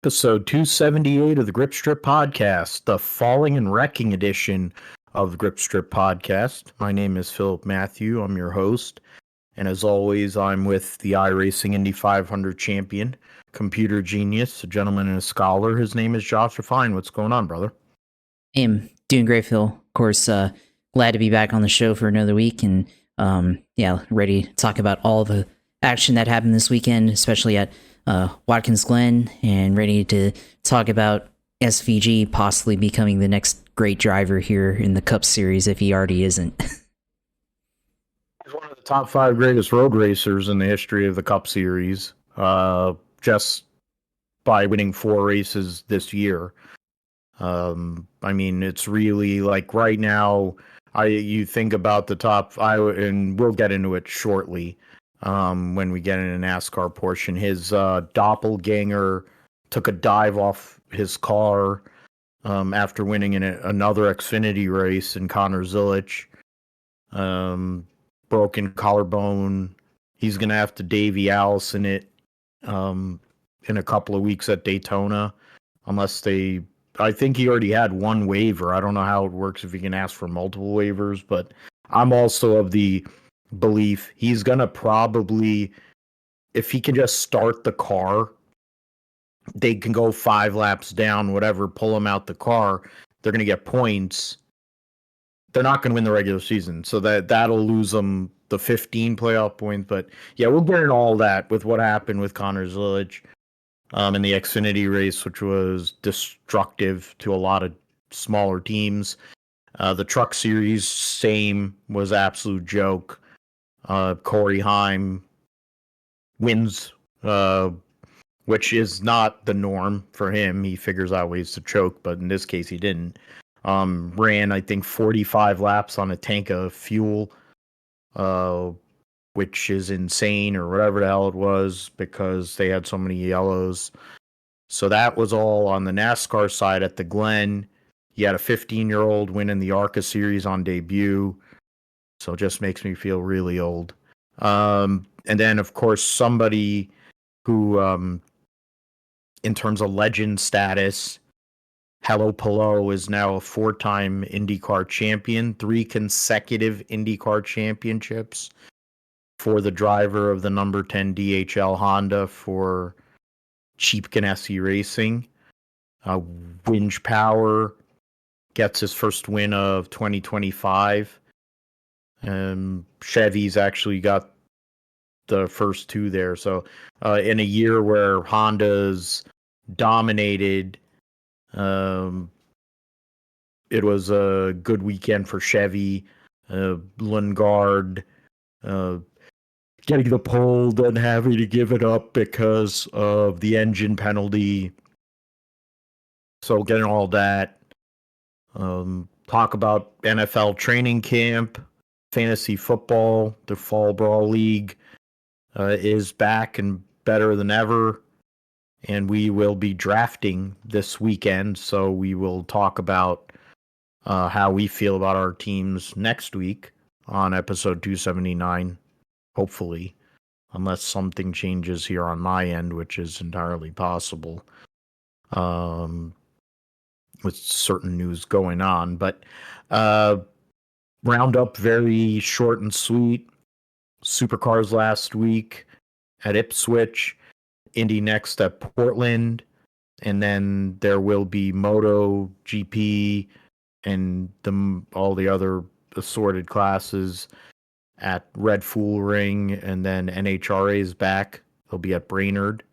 Episode 278 of the Grip Strip Podcast, the Falling and Wrecking edition of the Grip Strip Podcast. My name is Philip Matthew. I'm your host. And as always, I'm with the iRacing Indy 500 champion, computer genius, a gentleman and a scholar. His name is Josh Fine. What's going on, brother? I'm doing great, Phil. Of course, glad to be back on the show for another week. And ready to talk about all the action that happened this weekend, especially at Watkins Glen, and ready to talk about SVG possibly becoming the next great driver here in the Cup Series if he already isn't. He's one of the top 5 greatest road racers in the history of the Cup Series, just by winning 4 races this year. It's really like right now, you think about the top 5, and we'll get into it shortly. When we get in a NASCAR portion, his doppelganger took a dive off his car after winning in another Xfinity race in Connor Zilic. Broken collarbone. He's going to have to Davey Allison it in a couple of weeks at Daytona, I think he already had one waiver. I don't know how it works if he can ask for multiple waivers, but I'm also of the belief he's gonna probably, if he can just start the car, they can go 5 laps down, whatever, pull him out the car, they're gonna get points. They're not gonna win the regular season, so that'll lose them the 15 playoff points. But yeah, we'll get into all that with what happened with Connor Zilic in the Xfinity race, which was destructive to a lot of smaller teams. The Truck Series, same, was absolute joke. Corey Heim wins, which is not the norm for him. He figures out ways to choke, but in this case he didn't. Ran, I think, 45 laps on a tank of fuel, which is insane, or whatever the hell it was, because they had so many yellows. So that was all on the NASCAR side at the Glen. You had a 15-year-old winning the ARCA Series on debut. So it just makes me feel really old. And then, of course, somebody who, in terms of legend status, Alex Palou is now a 4-time IndyCar champion, 3 consecutive IndyCar championships for the driver of the number 10 DHL Honda for Cheap Ganassi Racing. Winch Power gets his first win of 2025. Chevy's actually got the first 2 there. So in a year where Honda's dominated, it was a good weekend for Chevy. Lundgaard getting the pole, then having to give it up because of the engine penalty. So getting all that. Talk about NFL training camp. Fantasy football, the Fall Brawl League is back and better than ever. And we will be drafting this weekend. So we will talk about how we feel about our teams next week on episode 279, hopefully, unless something changes here on my end, which is entirely possible with certain news going on. But roundup, very short and sweet. Supercars last week at Ipswich, Indy next at Portland, and then there will be Moto GP and all the other assorted classes at Red Fool Ring, and then NHRA is back. They'll be at Brainerd.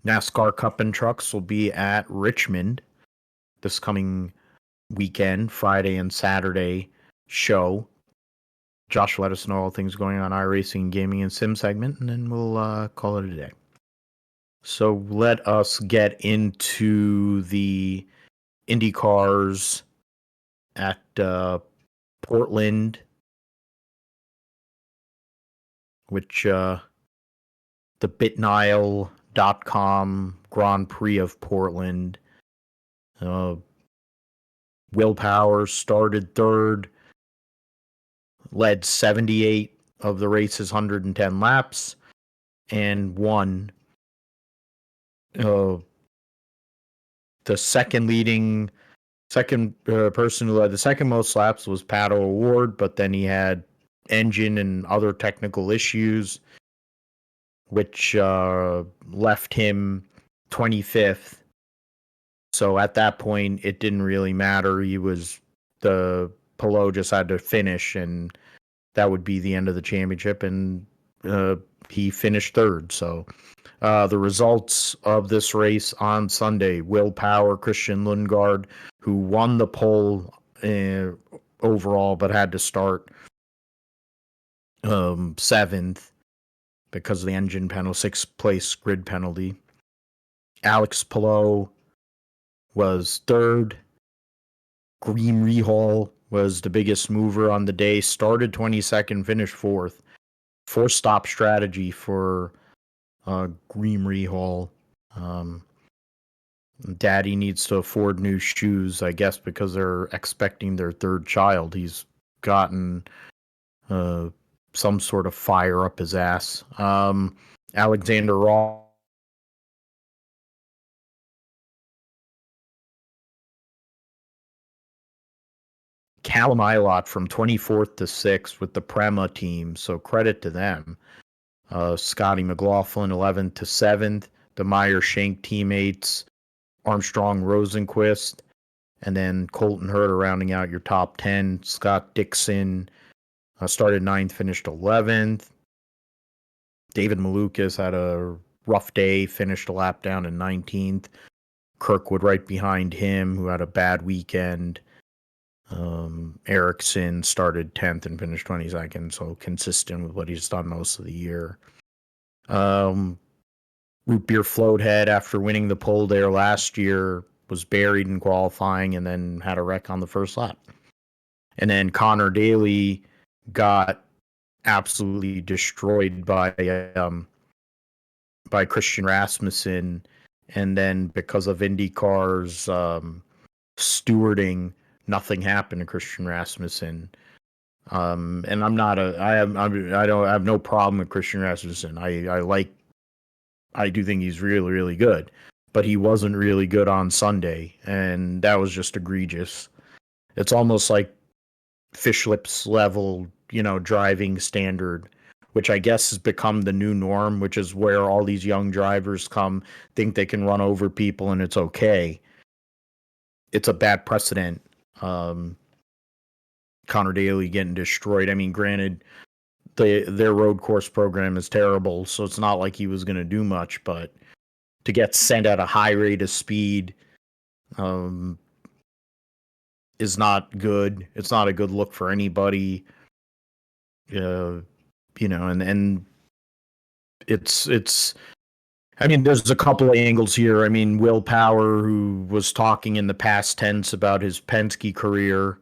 NASCAR Cup and Trucks will be at Richmond this coming weekend, Friday and Saturday show. Josh, let us know all things going on iRacing, gaming, and sim segment, and then we'll call it a day. So let us get into the IndyCars at Portland, which the BitNile.com Grand Prix of Portland. Will Power started third, led 78 of the race's 110 laps, and won uh, the second person who had the second most laps was Pato O'Ward, but then he had engine and other technical issues, which left him 25th. So at that point, it didn't really matter. Palou just had to finish, and that would be the end of the championship. And he finished third. So the results of this race on Sunday: Will Power, Christian Lundgaard, who won the pole overall, but had to start 7th because of the engine penalty, 6th place grid penalty. Alex Palou was third. Green Rehal was the biggest mover on the day. Started 22nd, finished 4th. 4-stop strategy for Green Rehal. Daddy needs to afford new shoes, I guess, because they're expecting their third child. He's gotten some sort of fire up his ass. Alexander Ross. Callum Ilott from 24th to 6th with the Prema team, so credit to them. Scotty McLaughlin 11th to 7th, the Meyer Shank teammates, Armstrong Rosenquist, and then Colton Herta rounding out your top 10. Scott Dixon started 9th, finished 11th. David Malukas had a rough day, finished a lap down in 19th. Kirkwood right behind him, who had a bad weekend. Ericsson started 10th and finished 22nd, so consistent with what he's done most of the year. Root Beer Floathead, after winning the pole there last year, was buried in qualifying and then had a wreck on the first lap. And then Connor Daly got absolutely destroyed by Christian Rasmussen, and then because of IndyCar's stewarding, nothing happened to Christian Rasmussen. And I don't have no problem with Christian Rasmussen. I do think he's really, really good, but he wasn't really good on Sunday, and that was just egregious. It's almost like fish lips level, driving standard, which I guess has become the new norm, which is where all these young drivers think they can run over people and it's okay. It's a bad precedent. Connor Daly getting destroyed. I mean, granted, their road course program is terrible, so it's not like he was going to do much, but to get sent at a high rate of speed is not good. It's not a good look for anybody. And it's I mean, there's a couple of angles here. I mean, Will Power, who was talking in the past tense about his Penske career,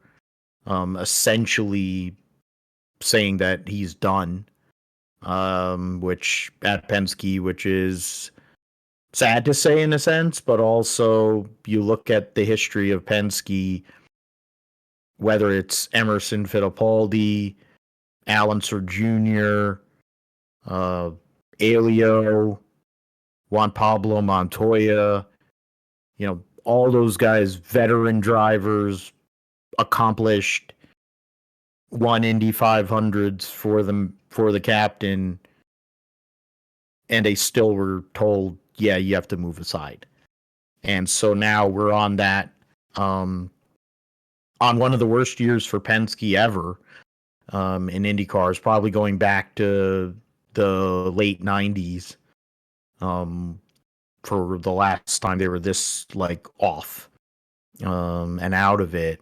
essentially saying that he's done, which at Penske, which is sad to say in a sense, but also you look at the history of Penske, whether it's Emerson Fittipaldi, Alonso Jr., Elio, Juan Pablo Montoya, all those guys, veteran drivers, accomplished, won Indy 500s for the captain, and they still were told, yeah, you have to move aside. And so now we're on that, on one of the worst years for Penske ever in IndyCars, probably going back to the late 90s for the last time they were this off and out of it.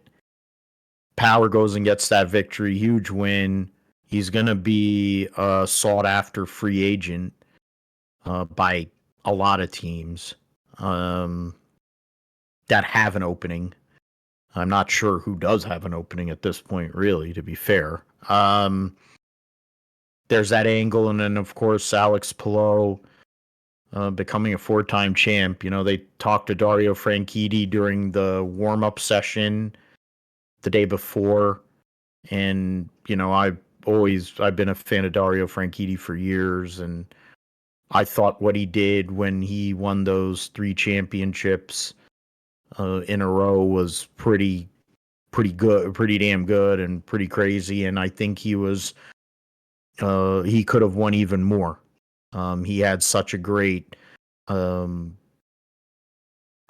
Power goes and gets that victory, huge win. He's going to be a sought after free agent by a lot of teams that have an opening. I'm not sure who does have an opening at this point, really, to be fair. There's that angle, and then, of course, Alex Palou becoming a 4-time champ. They talked to Dario Franchitti during the warm-up session the day before, and I've been a fan of Dario Franchitti for years, and I thought what he did when he won those 3 championships in a row was pretty good, pretty damn good, and pretty crazy. And I think he could have won even more. He had such a great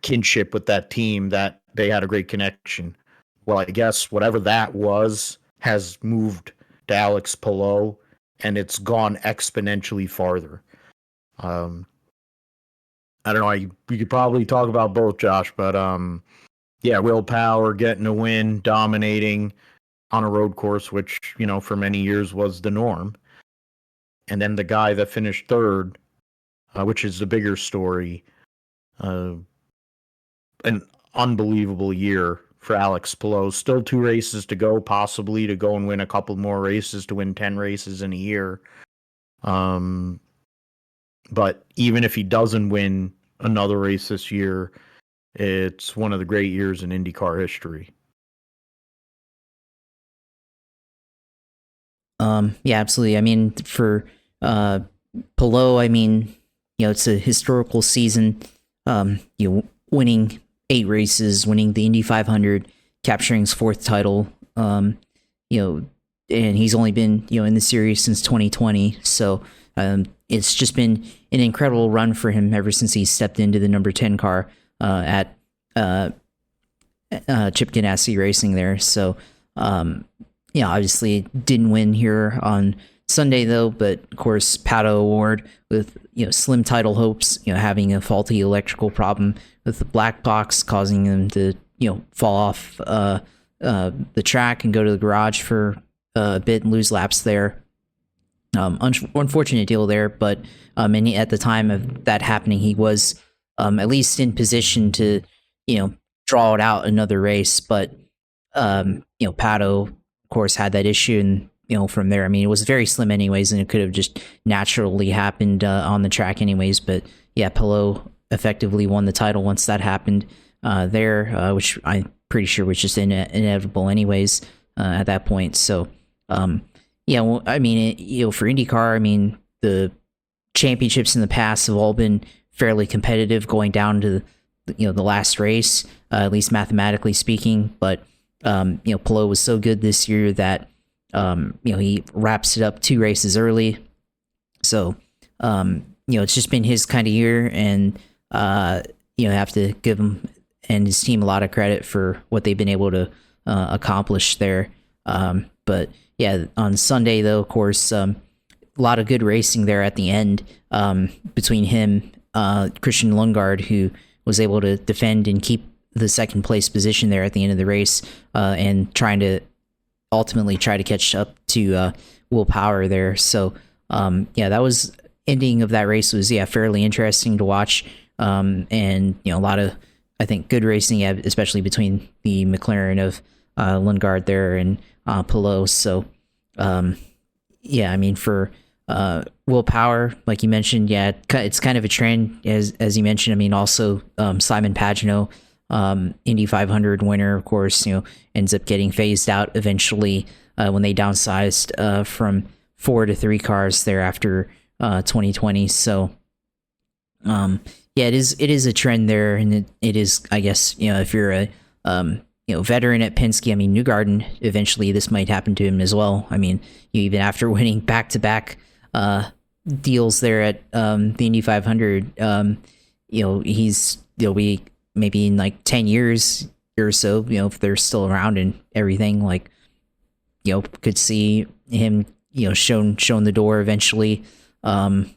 kinship with that team that they had a great connection. Well, I guess whatever that was has moved to Alex Palou, and it's gone exponentially farther. I don't know. We could probably talk about both, Josh, but yeah, Will Power getting a win, dominating on a road course, which, for many years was the norm. And then the guy that finished third, which is the bigger story, an unbelievable year for Alex Palou. Still 2 races to go, possibly to go and win a couple more races, to win 10 races in a year. But even if he doesn't win another race this year, it's one of the great years in IndyCar history. Yeah, absolutely. I mean, for Palou, I mean, it's a historical season. Winning 8 races, winning the Indy 500, capturing his 4th title. And he's only been in the series since 2020. So it's just been an incredible run for him ever since he stepped into the number 10 car at Chip Ganassi Racing there. So obviously didn't win here on Sunday though, but of course Pato Award with slim title hopes, having a faulty electrical problem with the black box causing him to fall off the track and go to the garage for a bit and lose laps there. Unfortunate deal there, but and at the time of that happening, he was at least in position to draw it out another race, but Pato of course had that issue, and from there, I mean, it was very slim anyways, and it could have just naturally happened on the track anyways. But yeah, Palou effectively won the title once that happened there, which I'm pretty sure was just inevitable anyways at that point. So yeah, well, I mean, for IndyCar, I mean, the championships in the past have all been fairly competitive, going down to the last race, at least mathematically speaking. But Palou was so good this year that he wraps it up 2 races early. So it's just been his kind of year, and have to give him and his team a lot of credit for what they've been able to accomplish there. But yeah, on Sunday though, of course, a lot of good racing there at the end between him, Christian Lundgaard, who was able to defend and keep the 2nd place position there at the end of the race, and trying to ultimately try to catch up to Will Power there. So yeah, that was ending of that race was fairly interesting to watch, and a lot of, I think, good racing, especially between the McLaren of Lundgaard there and Palou. So yeah, I mean, for Will Power, like you mentioned, yeah, it's kind of a trend as you mentioned. I mean, also Simon Pagenaud, Indy 500 winner, of course, ends up getting phased out eventually when they downsized from 4 to 3 cars there after 2020. So yeah, it is a trend there, and it is, I guess, if you're a veteran at Penske, I mean, Newgarden, eventually this might happen to him as well. I mean, even after winning back-to-back deals there at the Indy 500, he'll be maybe in like 10 years or so, if they're still around and everything, like, could see him, shown the door eventually. And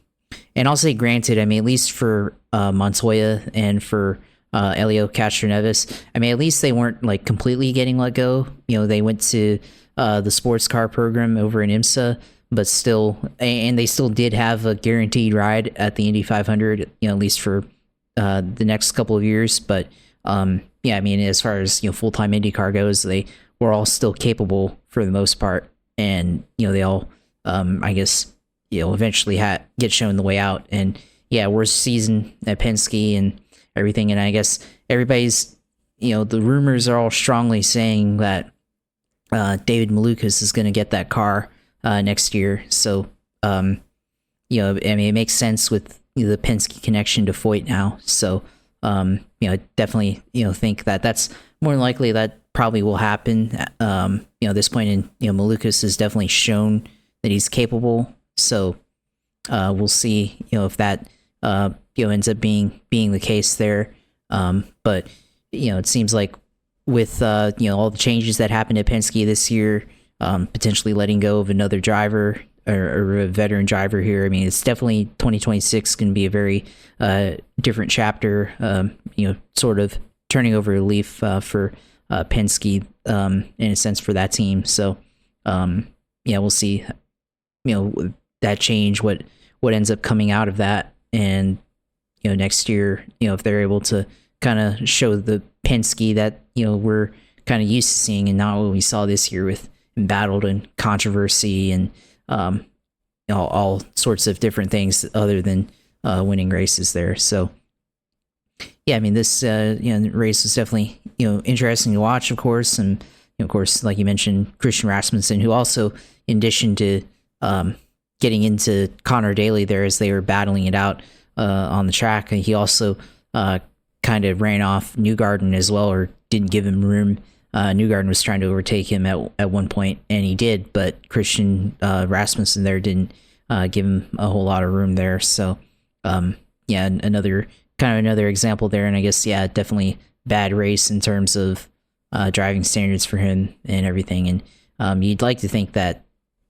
I'll say, granted, I mean, at least for Montoya and for Elio Castroneves, I mean, at least they weren't like completely getting let go. They went to the sports car program over in IMSA, but still, and they still did have a guaranteed ride at the Indy 500, at least for the next couple of years. But yeah, I mean, as far as full-time IndyCar goes, they were all still capable for the most part, and they all, I guess, eventually get shown the way out. And yeah, worst season at Penske and everything. And I guess everybody's, the rumors are all strongly saying that David Malukas is going to get that car next year. So I mean, it makes sense with the Penske connection to Foyt now. So, I definitely, think that that's more likely that probably will happen. At this point in, Malukas has definitely shown that he's capable. So, we'll see, if that, ends up being the case there. But, it seems like with, all the changes that happened at Penske this year, potentially letting go of another driver or a veteran driver here. I mean, it's definitely 2026 going to be a very different chapter, sort of turning over a leaf for Penske in a sense for that team. So, we'll see, that change, what ends up coming out of that. And, next year, if they're able to kind of show the Penske that, we're kind of used to seeing and not what we saw this year with embattled and controversy and all sorts of different things other than winning races there. So yeah, I mean, this race was definitely interesting to watch, of course, and of course, like you mentioned, Christian Rasmussen, who also, in addition to getting into Connor Daly there as they were battling it out on the track, he also kind of ran off Newgarden as well, or didn't give him room. Newgarden was trying to overtake him at one point, and he did, but Christian Rasmussen there didn't give him a whole lot of room there. So, another example there, and I guess definitely bad race in terms of driving standards for him and everything. And you'd like to think that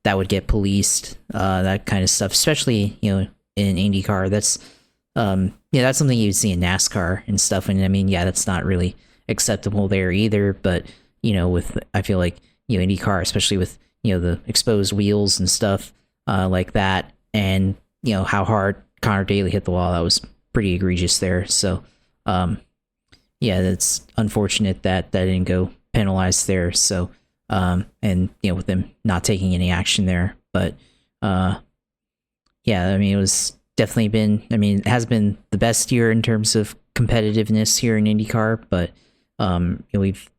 would get policed, that kind of stuff, especially in IndyCar. That's that's something you'd see in NASCAR and stuff. And I mean, that's not really acceptable there either. But with I feel like IndyCar, especially with the exposed wheels and stuff like that, and how hard Connor Daly hit the wall, that was pretty egregious there. So that's unfortunate that didn't go penalized there. So and with them not taking any action there, but I mean, it was definitely it has been the best year in terms of competitiveness here in IndyCar, but we've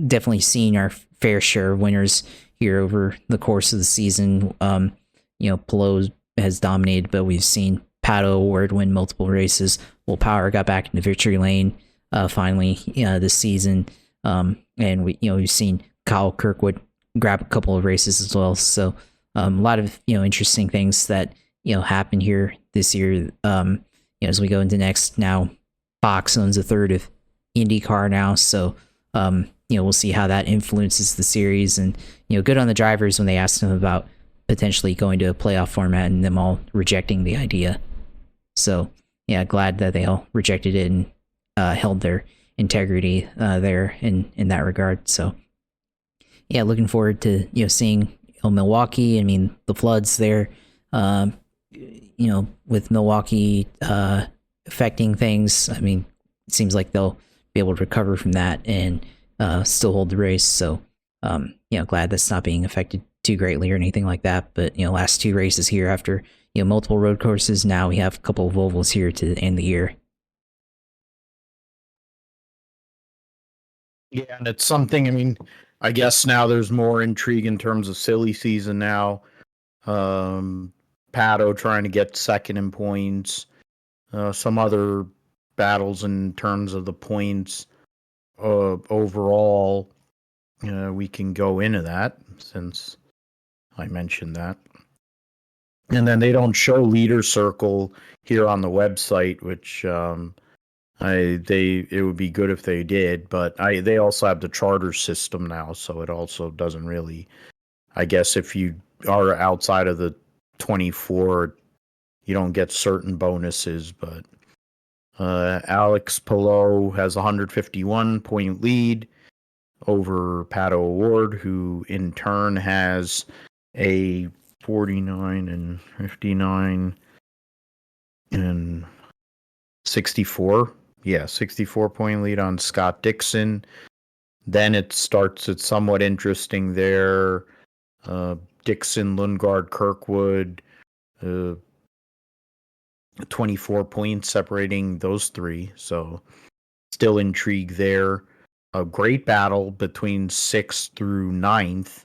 definitely seen our fair share of winners here over the course of the season. Palou has dominated, but we've seen Pato O'Ward win multiple races. Will Power got back into victory lane finally this season, and we've seen Kyle Kirkwood grab a couple of races as well. So a lot of interesting things that happen here this year. As we go into next, now Fox owns a third of IndyCar now, so we'll see how that influences the series. And good on the drivers when they asked them about potentially going to a playoff format and them all rejecting the idea. So glad that they all rejected it and held their integrity there in that regard. So looking forward to seeing Milwaukee. I mean, the floods there, with Milwaukee affecting things. I mean, it seems like they'll be able to recover from that and still hold the race. So glad that's not being affected too greatly or anything like that. But last two races here after multiple road courses, now we have a couple of ovals here to end the year. Yeah, and it's something, I mean, I guess now there's more intrigue in terms of silly season now. Pato trying to get second in points. Some other battles in terms of the points overall. We can go into that since I mentioned that. And then they don't show leader circle here on the website, which it would be good if they did, but they also have the charter system now, so it also doesn't really, I guess if you are outside of the 24, you don't get certain bonuses. But Alex Palou has a 151 point lead over Pato O'Ward, who in turn has a 49 and 59 and 64. 64 point lead on Scott Dixon. Then it's somewhat interesting there. Dixon, Lundgaard, Kirkwood, 24 points separating those three. So still intrigue there. A great battle between 6th through 9th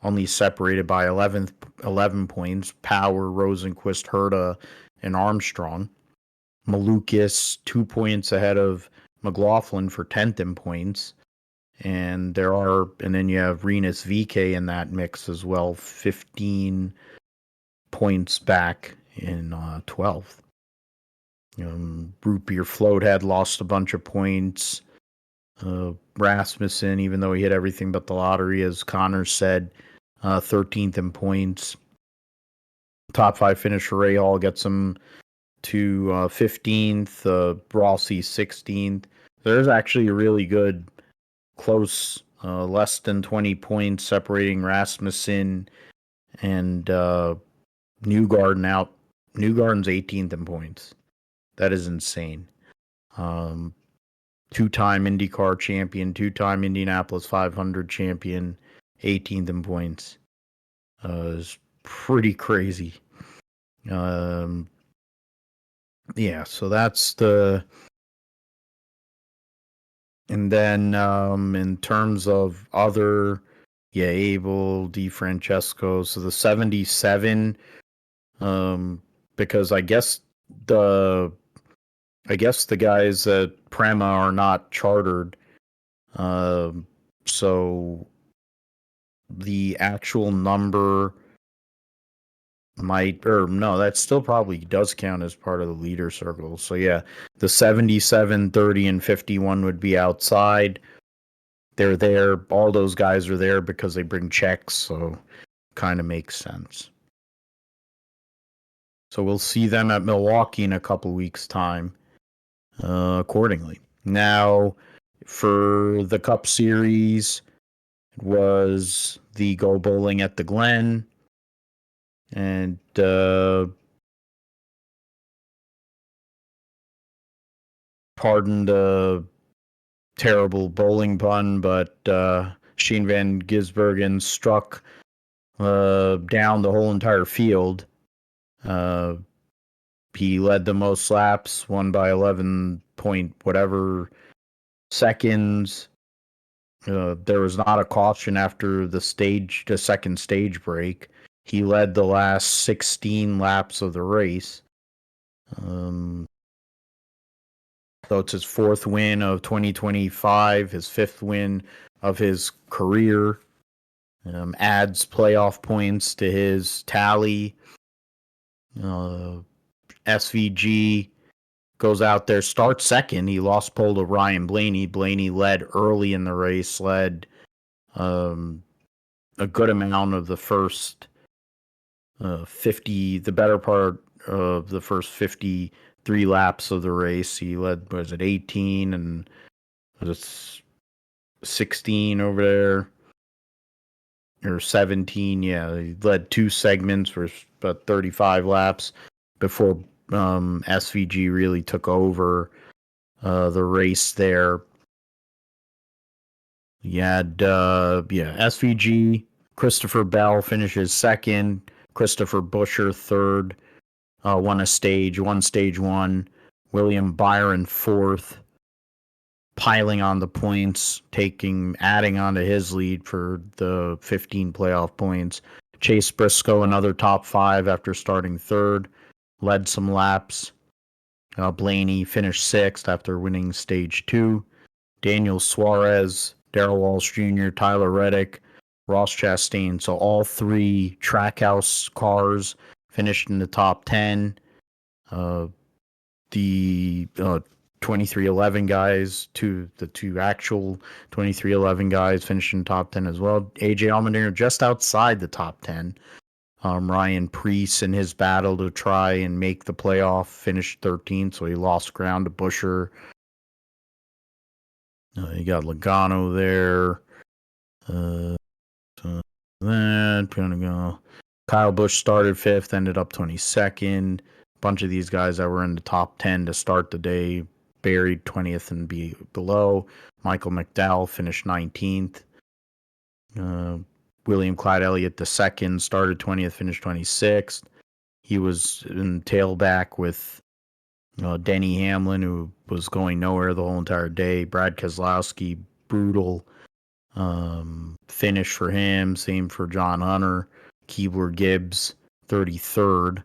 only separated by 11 points. Power, Rosenquist, Herta, and Armstrong. Malukas 2 points ahead of McLaughlin for 10th in points. And then you have Renus VK in that mix as well, 15 points back in 12th. Root Beer Float had lost a bunch of points. Rasmussen, even though he hit everything but the lottery, as Connor said, 13th in points. Top 5 finish for Ray Hall gets him to 15th. Rossi 16th. There's actually a really good close, less than 20 points separating Rasmussen and Newgarden out. Newgarden's 18th in points. That is insane. Two-time IndyCar champion, two-time Indianapolis 500 champion, 18th in points. Is pretty crazy. Yeah, so that's the... And then in terms of other, Abel, DeFrancesco, so the 77, because I guess the guys at Prema are not chartered, so the actual number that still probably does count as part of the leader circle. So yeah, the 77, 30, and 51 would be outside. They're there. All those guys are there because they bring checks, so kind of makes sense. So we'll see them at Milwaukee in a couple weeks' time, accordingly. Now, for the Cup Series, it was the Go Bowling at the Glen. And pardon the terrible bowling pun, but Shane Van Gisbergen struck down the whole entire field. He led the most laps, won by 11 point whatever seconds. There was not a caution after the second stage break. He led the last 16 laps of the race. So it's his 4th win of 2025, his 5th win of his career. Adds playoff points to his tally. SVG goes out there, starts second. He lost pole to Ryan Blaney. Blaney led early in the race, led a good amount of the first 50, the better part of the first 53 laps of the race. He led, 18 and was it 16 over there? Or 17, yeah. He led 2 segments for about 35 laps before SVG really took over the race there. You had, SVG, Christopher Bell finishes second, Christopher Buescher third, won stage 1, William Byron fourth, piling on the points, adding on to his lead for the 15 playoff points. Chase Briscoe, another top 5 after starting third, led some laps. Blaney finished 6th after winning stage 2. Daniel Suarez, Darrell Walsh Jr., Tyler Reddick, Ross Chastain. So all 3 Trackhouse cars finished in the top 10. The 2311 guys, the two actual 2311 guys finished in top 10 as well. AJ Allmendinger just outside the top 10. Ryan Preece in his battle to try and make the playoff finished 13th, so he lost ground to Buescher. You got Logano there. Kyle Busch started 5th, ended up 22nd. A bunch of these guys that were in the top 10 to start the day buried 20th and below. Michael McDowell finished 19th. William Clyde Elliott II started 20th, finished 26th. He was in tailback with Denny Hamlin, who was going nowhere the whole entire day. Brad Keselowski, brutal finish for him. Same for John Hunter. Keebler Gibbs, 33rd.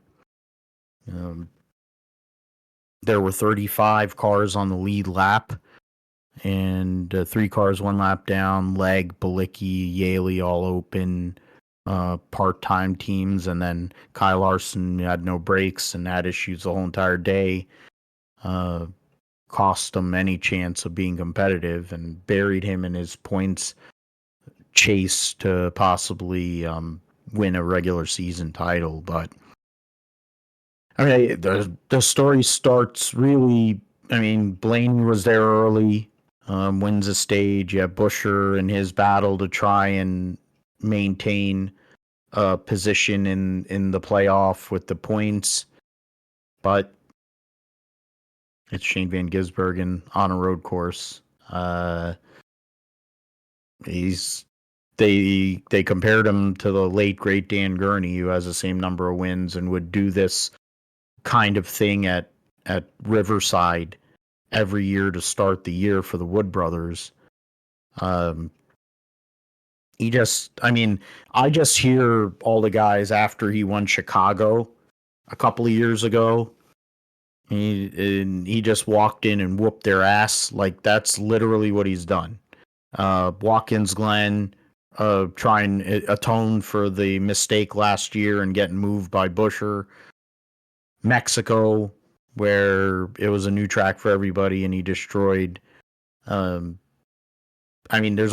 There were 35 cars on the lead lap, and 3 cars 1 lap down. Legg, Balicki, Yaley all open, part-time teams, and then Kyle Larson had no brakes and had issues the whole entire day. Cost him any chance of being competitive and buried him in his points chase to possibly win a regular season title. But I mean, the story starts really. I mean, Blaney was there early, wins a stage. Yeah, Buescher in his battle to try and maintain a position in the playoff with the points, but it's Shane Van Gisbergen on a road course. They compared him to the late great Dan Gurney, who has the same number of wins and would do this kind of thing at Riverside every year to start the year for the Wood brothers. I just hear all the guys after he won Chicago a couple of years ago. He just walked in and whooped their ass. Like, that's literally what he's done. Watkins Glen, try and atone for the mistake last year and getting moved by Buescher. Mexico, where it was a new track for everybody and he destroyed. There's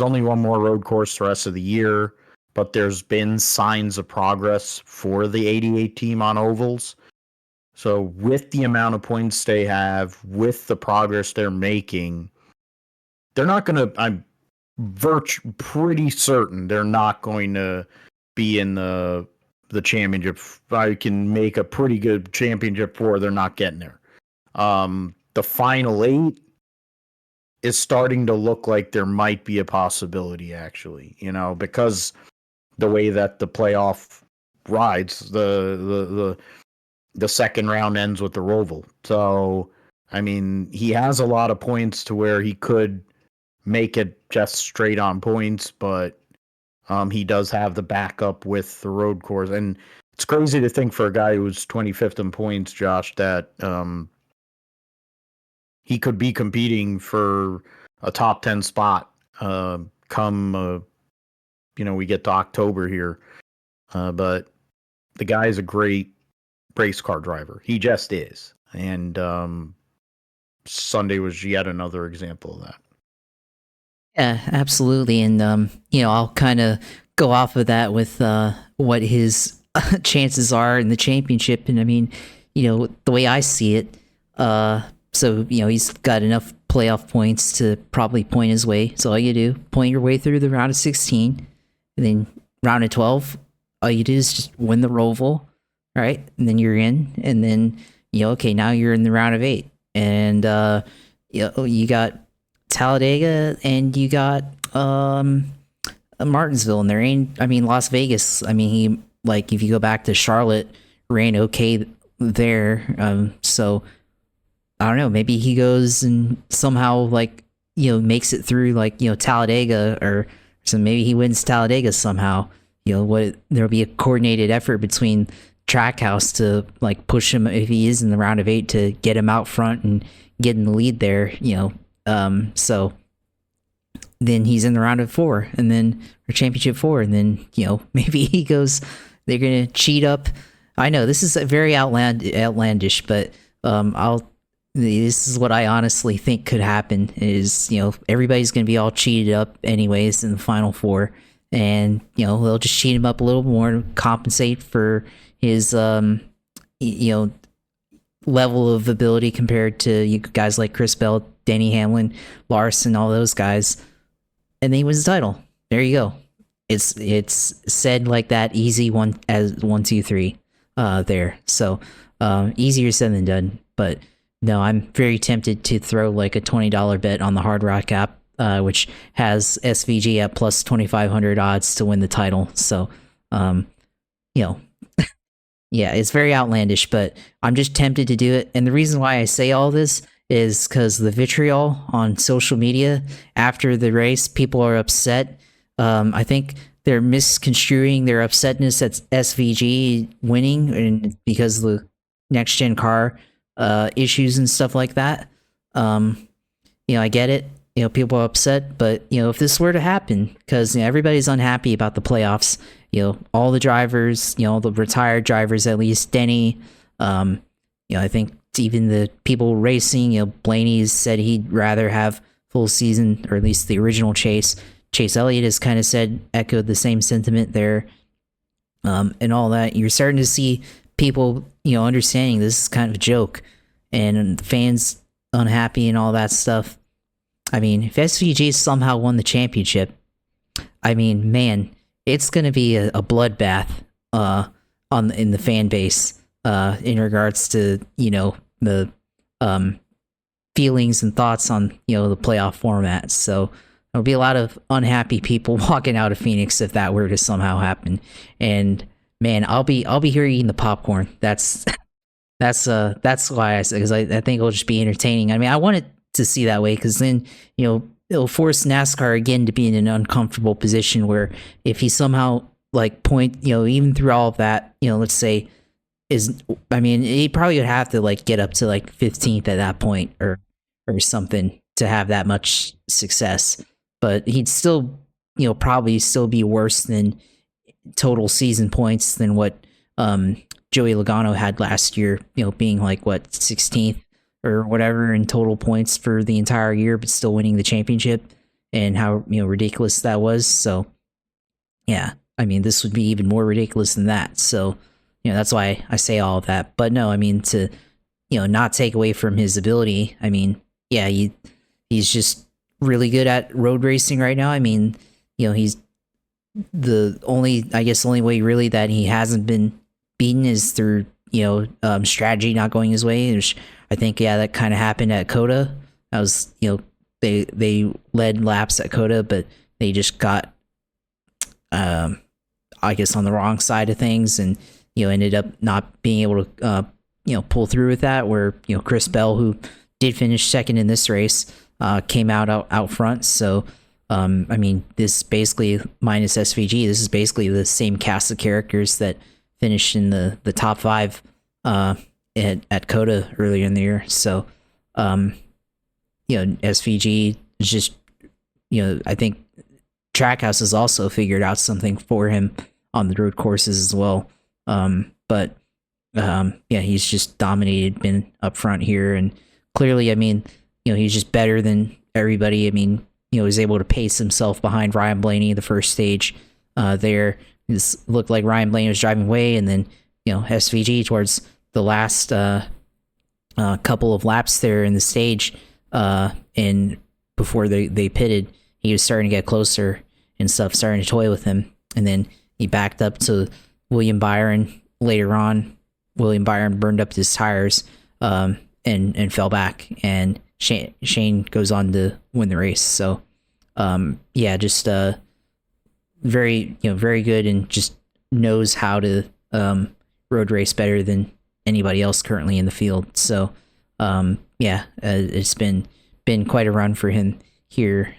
only one more road course the rest of the year, but there's been signs of progress for the 88 team on ovals. So with the amount of points they have, with the progress they're making, they're not going to, I'm pretty certain they're not going to be in the championship. I can make a pretty good championship for, they're not getting there. The final 8 is starting to look like there might be a possibility, actually, because the way that the playoff rides, the second round ends with the Roval. So, he has a lot of points to where he could make it just straight on points, but he does have the backup with the road course. And it's crazy to think for a guy who's 25th in points, Josh, that he could be competing for a top 10 spot come, we get to October here. But the guy is a great race car driver. He just is. And Sunday was yet another example of that. Yeah, absolutely. And, I'll kind of go off of that with what his chances are in the championship. And the way I see it, so, he's got enough playoff points to probably point his way. So all you do, point your way through the round of 16, and then round of 12, all you do is just win the Roval, right? And then you're in, and then, okay, now you're in the round of 8. And, you got Talladega and you got Martinsville, and there ain't, Las Vegas, he, like, if you go back to Charlotte, ran okay there. So I don't know, maybe he goes and somehow, like, makes it through, like, Talladega, or so maybe he wins Talladega somehow. There'll be a coordinated effort between Trackhouse to, like, push him, if he is in the round of 8, to get him out front and get in the lead there, so then he's in the round of 4, and then, or championship 4, and then, maybe he goes, they're gonna cheat up. I know this is a very outlandish, but this is what I honestly think could happen is, everybody's going to be all cheated up anyways in the final 4, and, they'll just cheat him up a little more to compensate for his, level of ability compared to guys like Chris Bell, Denny Hamlin, Larson, all those guys, and then he wins the title. There you go. It's said like that, easy, 1, 2, 3 there. So easier said than done, but no, I'm very tempted to throw like a $20 bet on the Hard Rock app, which has SVG at plus 2,500 odds to win the title. So, yeah, it's very outlandish, but I'm just tempted to do it. And the reason why I say all this is because the vitriol on social media after the race. People are upset. I think they're misconstruing their upsetness at SVG winning, and because of the next gen car issues and stuff like that. I get it. People are upset, but if this were to happen, because everybody's unhappy about the playoffs. All the drivers, all the retired drivers, at least Denny. I think even the people racing, Blaney's said he'd rather have full season, or at least the original Chase. Chase Elliott has kind of echoed the same sentiment there, and all that. You're starting to see people, understanding this is kind of a joke, and the fans unhappy and all that stuff. I mean, if SVG somehow won the championship, I mean, man, it's going to be a bloodbath in the fan base in regards to the feelings and thoughts on the playoff format. So there'll be a lot of unhappy people walking out of Phoenix if that were to somehow happen. And man, I'll be here eating the popcorn. That's why I said, because I think it'll just be entertaining. I mean, I want it to see that way, because then it'll force NASCAR again to be in an uncomfortable position where if he somehow even through all of that, let's say he probably would have to get up to 15th at that point or something to have that much success, but he'd still probably still be worse than total season points than what Joey Logano had last year, being 16th or whatever in total points for the entire year, but still winning the championship, and how ridiculous that was. So yeah, I mean, this would be even more ridiculous than that. So that's why I say all of that. But no, I mean, to not take away from his ability. I mean, yeah, he's just really good at road racing right now. I mean, he's the only way really that he hasn't been beaten is through strategy not going his way, which I think that kind of happened at COTA. That was they led laps at COTA, but they just got on the wrong side of things, and ended up not being able to pull through with that, where Chris Bell, who did finish second in this race, came out front. So I mean, this basically, minus SVG, this is basically the same cast of characters that finished in the top 5 at COTA earlier in the year. So SVG is just I think Trackhouse has also figured out something for him on the road courses as well. But he's just dominated, been up front here, and clearly, I mean, he's just better than everybody. I mean, he's able to pace himself behind Ryan Blaney the first stage there. It looked like Ryan Blaney was driving away, and then SVG towards the last couple of laps there in the stage, and before they pitted, he was starting to get closer and stuff, starting to toy with him, and then he backed up to William Byron later on. William Byron burned up his tires and fell back, and Shane goes on to win the race. So just very very good, and just knows how to road race better than anybody else currently in the field. So it's been quite a run for him here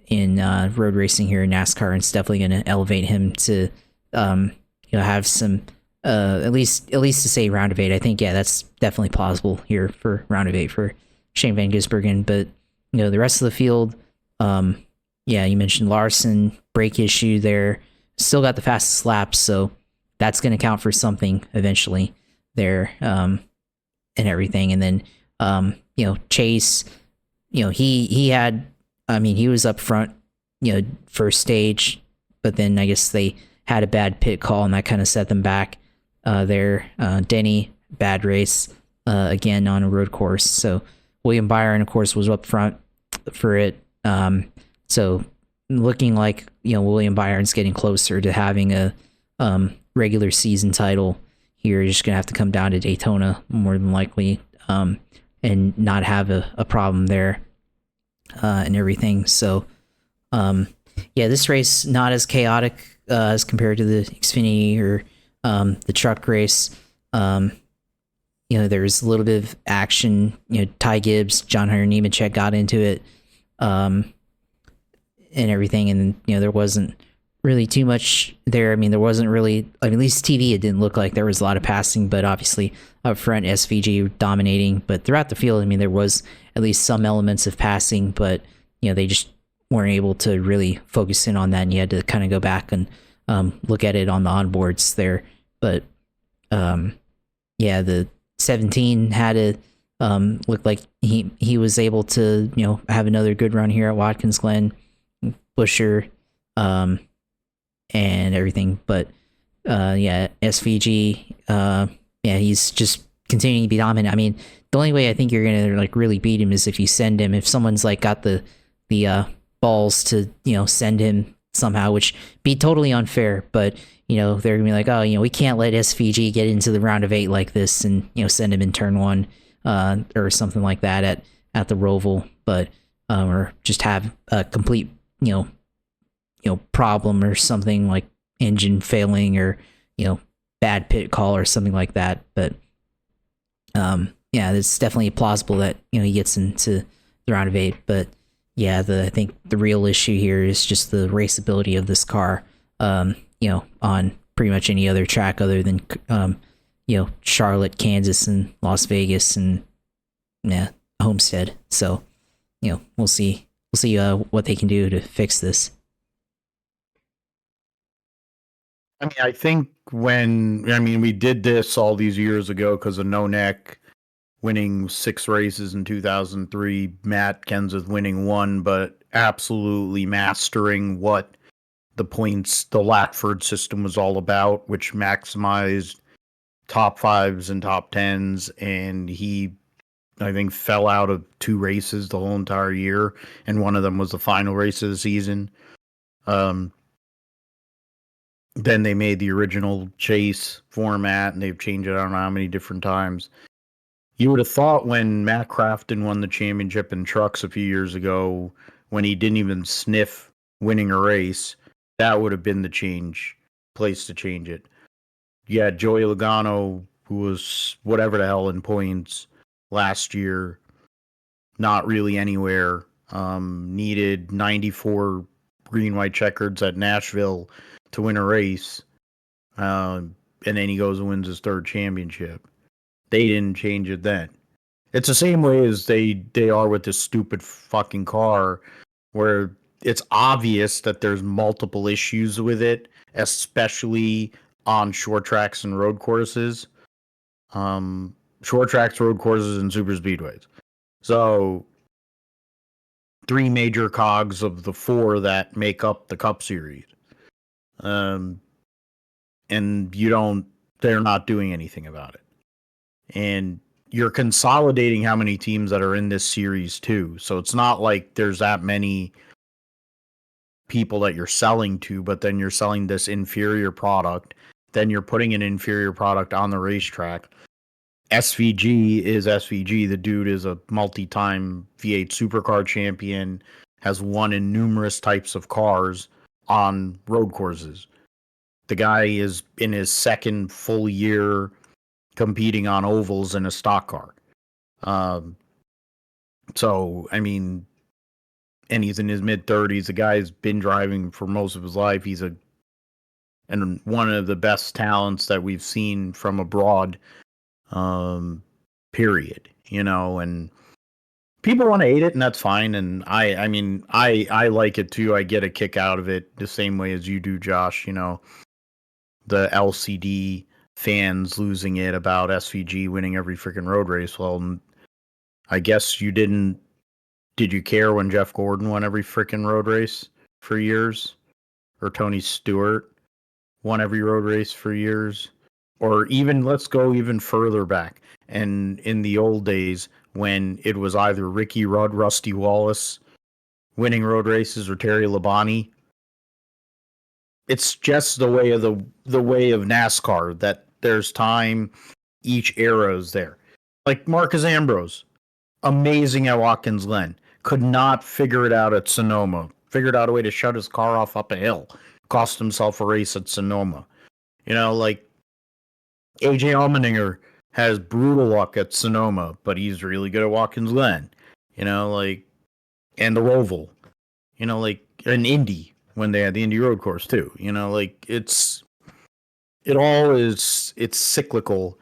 in road racing here in NASCAR, and it's definitely going to elevate him to have some at least to say round of 8. I think that's definitely plausible here for round of 8 for Shane Van Gisbergen. But the rest of the field, you mentioned Larson, brake issue there, still got the fastest laps, so that's going to count for something eventually there, and everything. And then Chase, he had, I mean, he was up front first stage, but then I guess they had a bad pit call, and that kind of set them back there. Denny, bad race again on a road course. So William Byron, of course, was up front for it. So looking like William Byron's getting closer to having a regular season title here. You're just gonna have to come down to Daytona more than likely, and not have a problem there and everything. So this race not as chaotic as compared to the Xfinity or the truck race. there's a little bit of action. Ty Gibbs, John Hunter Nemechek got into it, and everything, and there wasn't really too much there. I mean, there wasn't really. At least TV, it didn't look like there was a lot of passing, but obviously up front, SVG dominating. But throughout the field, I mean, there was at least some elements of passing, but they just weren't able to really focus in on that, and you had to kind of go back and look at it on the onboards there. But the 17 had to look like he was able to have another good run here at Watkins Glen, Busher, and everything. But SVG, he's just continuing to be dominant. I mean, the only way I think you're gonna really beat him is if you send him. If someone's got the balls to send him somehow, which be totally unfair. But they're gonna be like, oh, we can't let SVG get into the round of 8 like this, and send him in turn 1 or something like that at the Roval. But or just have a complete problem or something like engine failing or bad pit call or something like that. But it's definitely plausible that he gets into the round of 8. But I think the real issue here is just the raceability of this car on pretty much any other track other than Charlotte, Kansas, and Las Vegas, and Homestead. So we'll see what they can do to fix this. I mean, I think we did this all these years ago because of No Neck winning 6 races in 2003, Matt Kenseth winning 1, but absolutely mastering what the Latford system was all about, which maximized top 5s and top 10s, and he, I think, fell out of 2 races the whole entire year, and one of them was the final race of the season. Then they made the original chase format, and they've changed it I don't know how many different times. You would have thought when Matt Crafton won the championship in trucks a few years ago, when he didn't even sniff winning a race, that would have been the place to change it. You had Joey Logano, who was whatever the hell in points last year, not really anywhere, needed 94 green-white checkers at Nashville to win a race, and then he goes and wins his 3rd championship. They didn't change it then. It's the same way as they are with this stupid fucking car, where it's obvious that there's multiple issues with it, especially on short tracks and road courses. Short tracks, road courses, and super speedways. So 3 major cogs of the 4 that make up the Cup Series. And they're not doing anything about it. And you're consolidating how many teams that are in this series too. So it's not like there's that many people that you're selling to, but then you're selling this inferior product. Then you're putting an inferior product on the racetrack. SVG is SVG. The dude is a multi-time V8 Supercar champion, has won in numerous types of cars on road courses. The guy is in his 2nd full year competing on ovals in a stock car. So, I mean, and he's in his mid-30s. The guy's been driving for most of his life. He's and one of the best talents that we've seen from abroad, period. And people want to hate it, and that's fine. And I mean, I like it too. I get a kick out of it the same way as you do, Josh. The LCD fans losing it about SVG winning every freaking road race. Well, I guess you didn't. Did you care when Jeff Gordon won every freaking road race for years? Or Tony Stewart won every road race for years? Or even, let's go even further back. And in the old days, when it was either Ricky Rudd, Rusty Wallace winning road races, or Terry Labonte. It's just the way of NASCAR, that there's time, each era is there. Like Marcus Ambrose, amazing at Watkins Glen, could not figure it out at Sonoma. Figured out a way to shut his car off up a hill, cost himself a race at Sonoma. Like AJ Allmendinger, has brutal luck at Sonoma, but he's really good at Watkins Glen. You know, like, and the Roval. You know, like an Indy when they had the Indy Road Course too. You know, like it's cyclical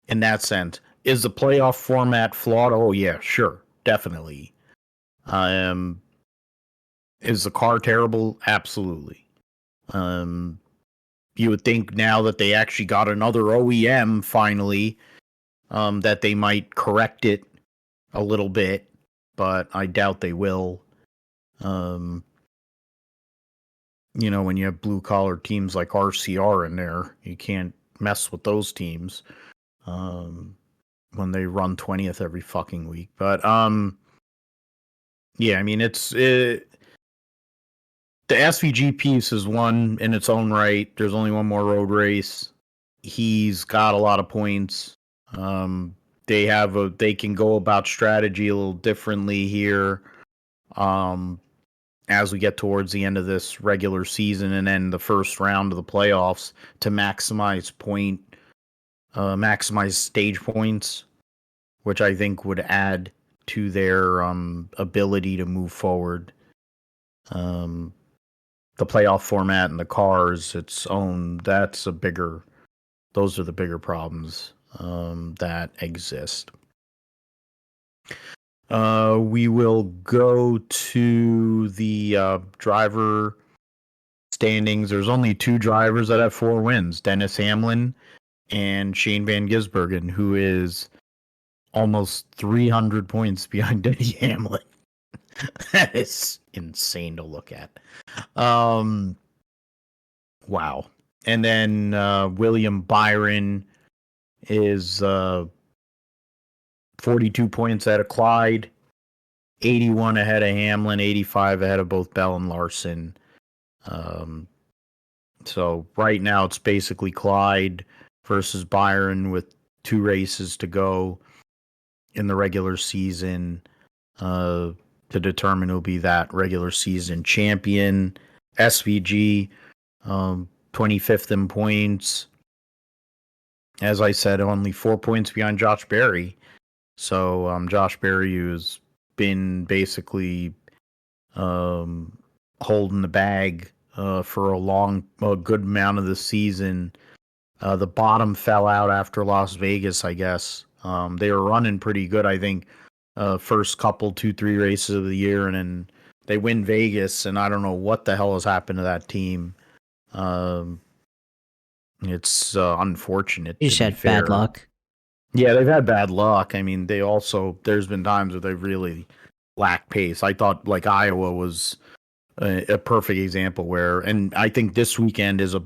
in that sense. Is the playoff format flawed? Oh yeah, sure, definitely. Is the car terrible? Absolutely. You would think now that they actually got another OEM finally, that they might correct it a little bit, but I doubt they will. You know, when you have blue collar teams like RCR in there, you can't mess with those teams. When they run 20th every fucking week. But yeah, I mean the SVG piece is one in its own right. There's only one more road race. He's got a lot of points. They can go about strategy a little differently here. As we get towards the end of this regular season and then the first round of the playoffs to maximize stage points, which I think would add to their ability to move forward. The playoff format and the cars, its own, those are the bigger problems that exist. We will go to the driver standings. There's only 2 drivers that have 4 wins, Dennis Hamlin and Shane Van Gisbergen, who is almost 300 points behind Denny Hamlin. That is insane to look at. Wow. And then William Byron is 42 points ahead of Clyde, 81 ahead of Hamlin, 85 ahead of both Bell and Larson. So right now it's basically Clyde versus Byron with 2 races to go in the regular season to determine who'll be that regular season champion. SVG, 25th in points. As I said, only 4 points behind Josh Berry. So Josh Berry, who's been basically holding the bag for a good amount of the season. The bottom fell out after Las Vegas, I guess. They were running pretty good, I think, first couple 2-3 races of the year, and then they win Vegas, and I don't know what the hell has happened to that team. It's unfortunate. You just had bad luck. Yeah, they've had bad luck. I mean, there's been times where they've really lacked pace. I thought like Iowa was a perfect example and I think this weekend is a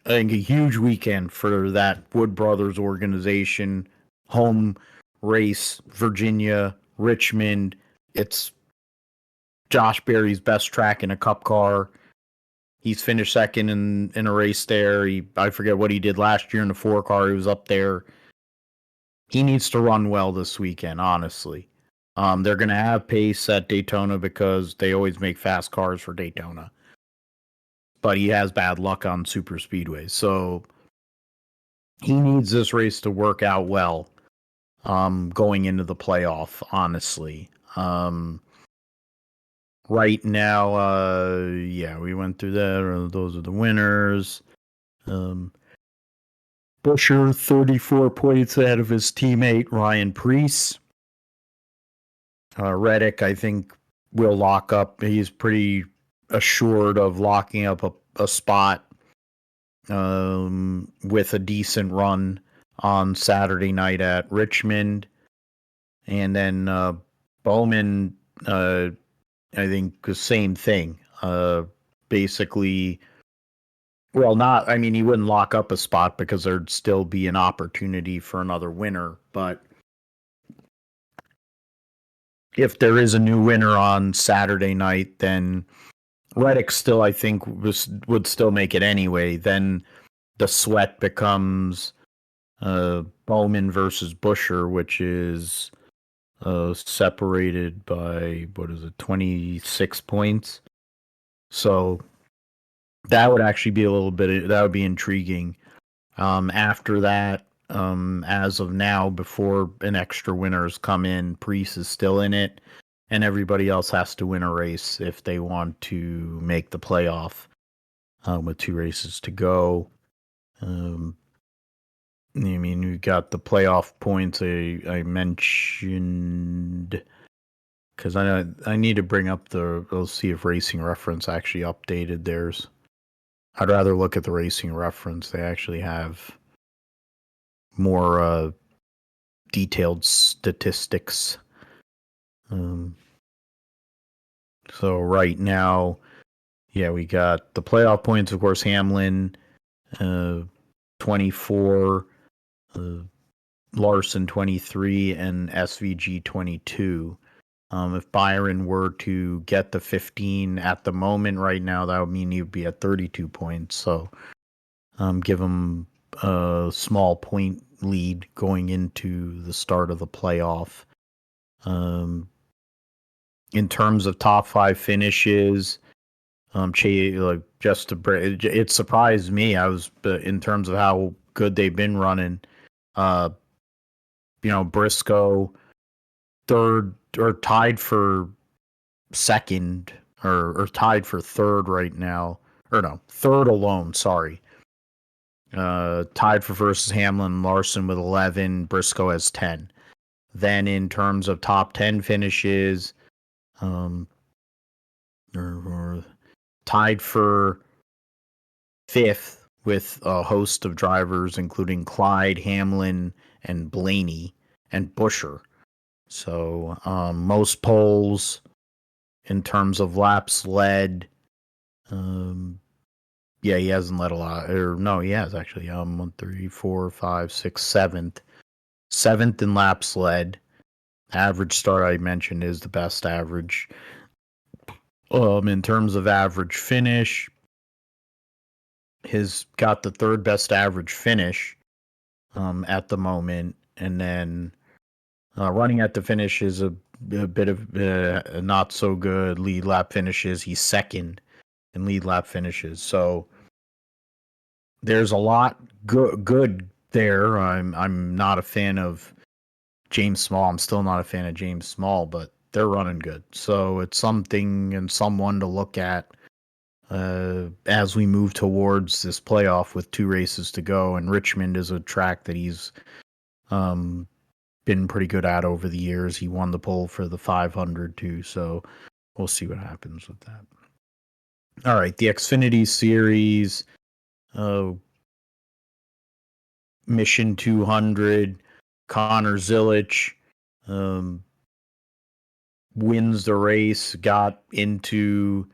huge weekend for that Wood Brothers organization. Home race, Virginia, Richmond. It's Josh Berry's best track in a Cup car. He's finished second in a race there. I forget what he did last year in the 4 car. He was up there. He needs to run well this weekend, honestly. They're going to have pace at Daytona because they always make fast cars for Daytona. But he has bad luck on super speedways. So he needs this race to work out well going into the playoff, honestly. Right now, we went through that. Those are the winners. Buescher, 34 points ahead of his teammate, Ryan Preece. Reddick, I think, will lock up. He's pretty assured of locking up a spot with a decent run on Saturday night at Richmond. And then Bowman, I think the same thing. Basically, he wouldn't lock up a spot because there'd still be an opportunity for another winner. But if there is a new winner on Saturday night, then Reddick still, I think, would still make it anyway. Then the sweat becomes Bowman versus Buescher, which is separated by 26 points. So that would actually be that would be intriguing. After that, as of now, before an extra winners come in, Preece is still in it, and everybody else has to win a race if they want to make the playoff with 2 races to go. I mean, we got the playoff points I mentioned, because I need to bring up let's see if Racing Reference actually updated theirs. I'd rather look at the Racing Reference. They actually have more detailed statistics. So right now, yeah, we got the playoff points, of course, Hamlin, 24, Larson 23, and SVG 22. If Byron were to get the 15 at the moment right now, that would mean he'd be at 32 points. So give him a small point lead going into the start of the playoff. In terms of top 5 finishes, it surprised me. In terms of how good they've been running. Briscoe third, or tied for second, or tied for third right now, or no, third alone. Sorry. Tied for first is Hamlin and Larson with 11. Briscoe has 10. Then in terms of top 10 finishes, or tied for fifth with a host of drivers, including Clyde, Hamlin, and Blaney, and Buescher. So most poles in terms of laps led. Yeah, he hasn't led a lot. Or no, he has actually. 1, 3, 4, 5, 6, 7th. 7th in laps led. Average start I mentioned is the best average. In terms of average finish, he's got the 3rd best average finish at the moment, and then running at the finish is a bit of not so good. Lead lap finishes, he's 2nd in lead lap finishes. So there's a lot good there. I'm not a fan of James Small. I'm still not a fan of James Small, but they're running good. So it's something and someone to look at as we move towards this playoff with 2 races to go. And Richmond is a track that he's been pretty good at over the years. He won the pole for the 500 too, so we'll see what happens with that. All right, the Xfinity Series, Mission 200, Connor Zilic wins the race, got into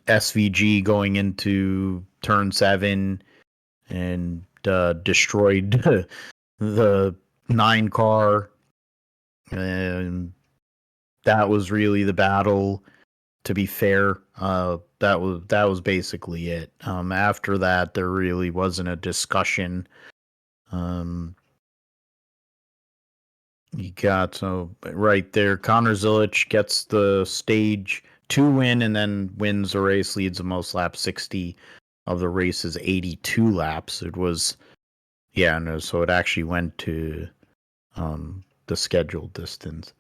SVG going into turn 7, and destroyed the 9 car, and that was really the battle. To be fair, that was basically it. After that, there really wasn't a discussion. You got, so right there, Connor Zilic gets the stage 2 win, and then wins the race, leads the most laps, 60 of the race's 82 laps. It was, yeah, no, so it actually went to the scheduled distance.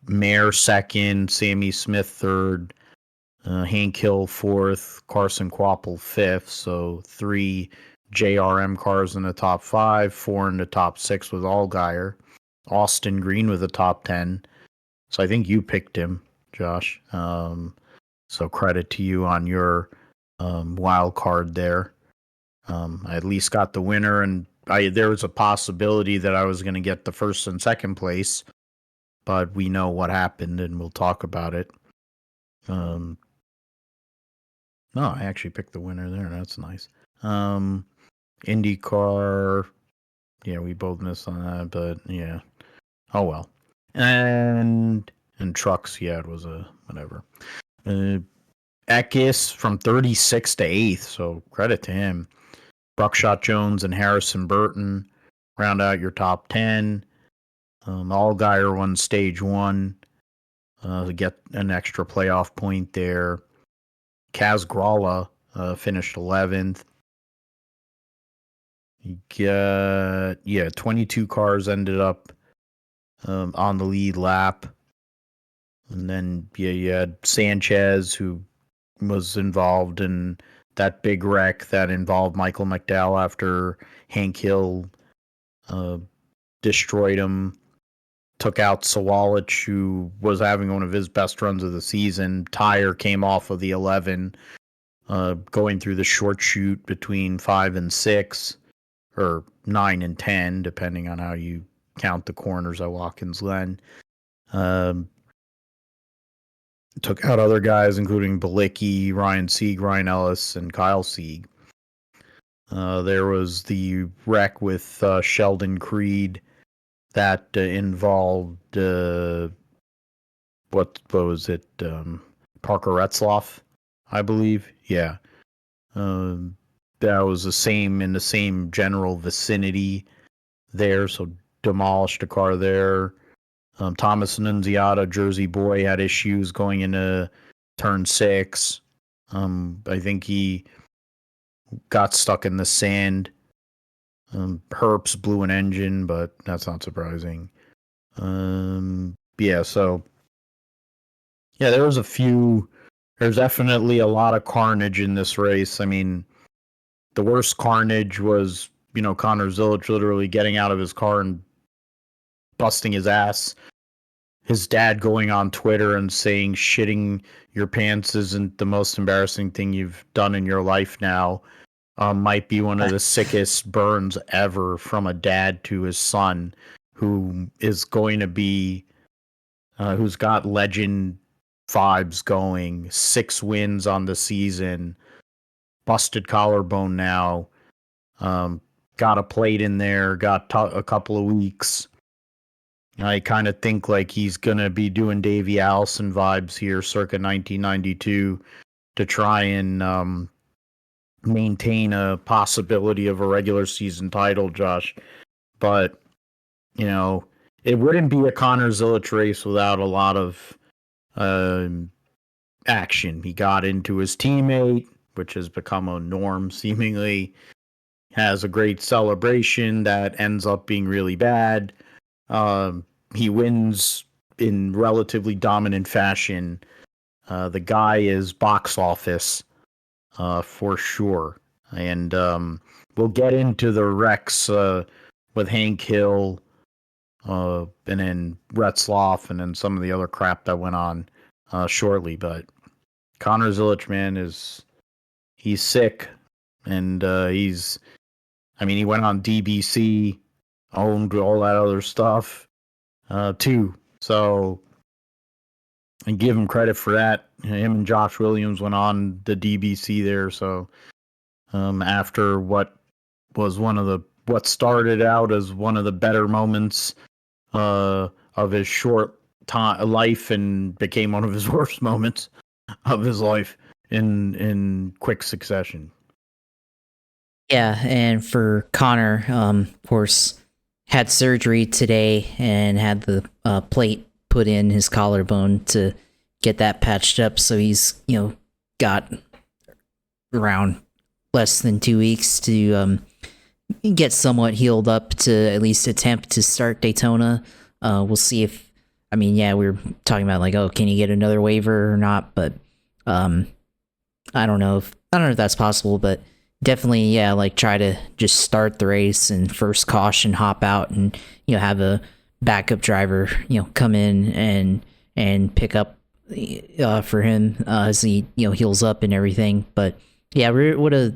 Mayer 2nd, Sammy Smith 3rd, Hank Hill 4th, Carson Kvapil 5th. So 3 JRM cars in the top 5, 4 in the top 6 with Allgaier. Austin Green with the top 10. So I think you picked him, Josh. So credit to you on your wild card there. I at least got the winner, and there was a possibility that I was going to get the 1st and 2nd place, but we know what happened, and we'll talk about it. No, I actually picked the winner there. That's nice. IndyCar, yeah, we both missed on that, but yeah. Oh well. And trucks, yeah, it was a whatever. Eckes from 36 to 8th, so credit to him. Buckshot Jones and Harrison Burton round out your top 10. Allgaier won stage 1 to get an extra playoff point there. Kaz Gralla finished 11th. Yeah, 22 cars ended up on the lead lap. And then, you had Sanchez, who was involved in that big wreck that involved Michael McDowell after Hank Hill destroyed him. Took out Sawalich, who was having one of his best runs of the season. Tire came off of the 11, going through the short chute between 5 and 6, or 9 and 10, depending on how you count the corners at Watkins Glen. Took out other guys, including Balicki, Ryan Sieg, Ryan Ellis, and Kyle Sieg. There was the wreck with Sheldon Creed that involved, what was it, Parker Retzloff, I believe. Yeah. That was in the same general vicinity there, so demolished a car there. Thomas Nunziata, Jersey boy, had issues going into turn 6. I think he got stuck in the sand. Herps blew an engine, but that's not surprising. So there's definitely a lot of carnage in this race. I mean, the worst carnage was, Connor Zilic literally getting out of his car and busting his ass. His dad going on Twitter and saying shitting your pants isn't the most embarrassing thing you've done in your life now. Might be one of the sickest burns ever from a dad to his son, who is going to be, who's got legend vibes going, 6 wins on the season, busted collarbone now, got a plate in there, got a couple of weeks. I kind of think like he's going to be doing Davey Allison vibes here circa 1992 to try and maintain a possibility of a regular season title, Josh. But, it wouldn't be a Connor Zilic race without a lot of action. He got into his teammate, which has become a norm seemingly. Has a great celebration that ends up being really bad. He wins in relatively dominant fashion. The guy is box office for sure. And we'll get into the wrecks with Hank Hill and then Retzloff and then some of the other crap that went on shortly. But Connor Zilic, man, he's sick. And he went on DBC, owned all that other stuff too. So, and give him credit for that. Him and Josh Williams went on the DBC there. So, after what started out as one of the better moments of his short life and became one of his worst moments of his life in quick succession. Yeah, and for Connor, of course, had surgery today and had the plate put in his collarbone to get that patched up. So he's, got around less than 2 weeks to get somewhat healed up to at least attempt to start Daytona. We'll see if, we were talking about like, can you get another waiver or not? But I don't know if that's possible, but definitely, try to just start the race and first caution, hop out and, have a backup driver, come in and pick up for him as he, heals up and everything. But yeah, what a,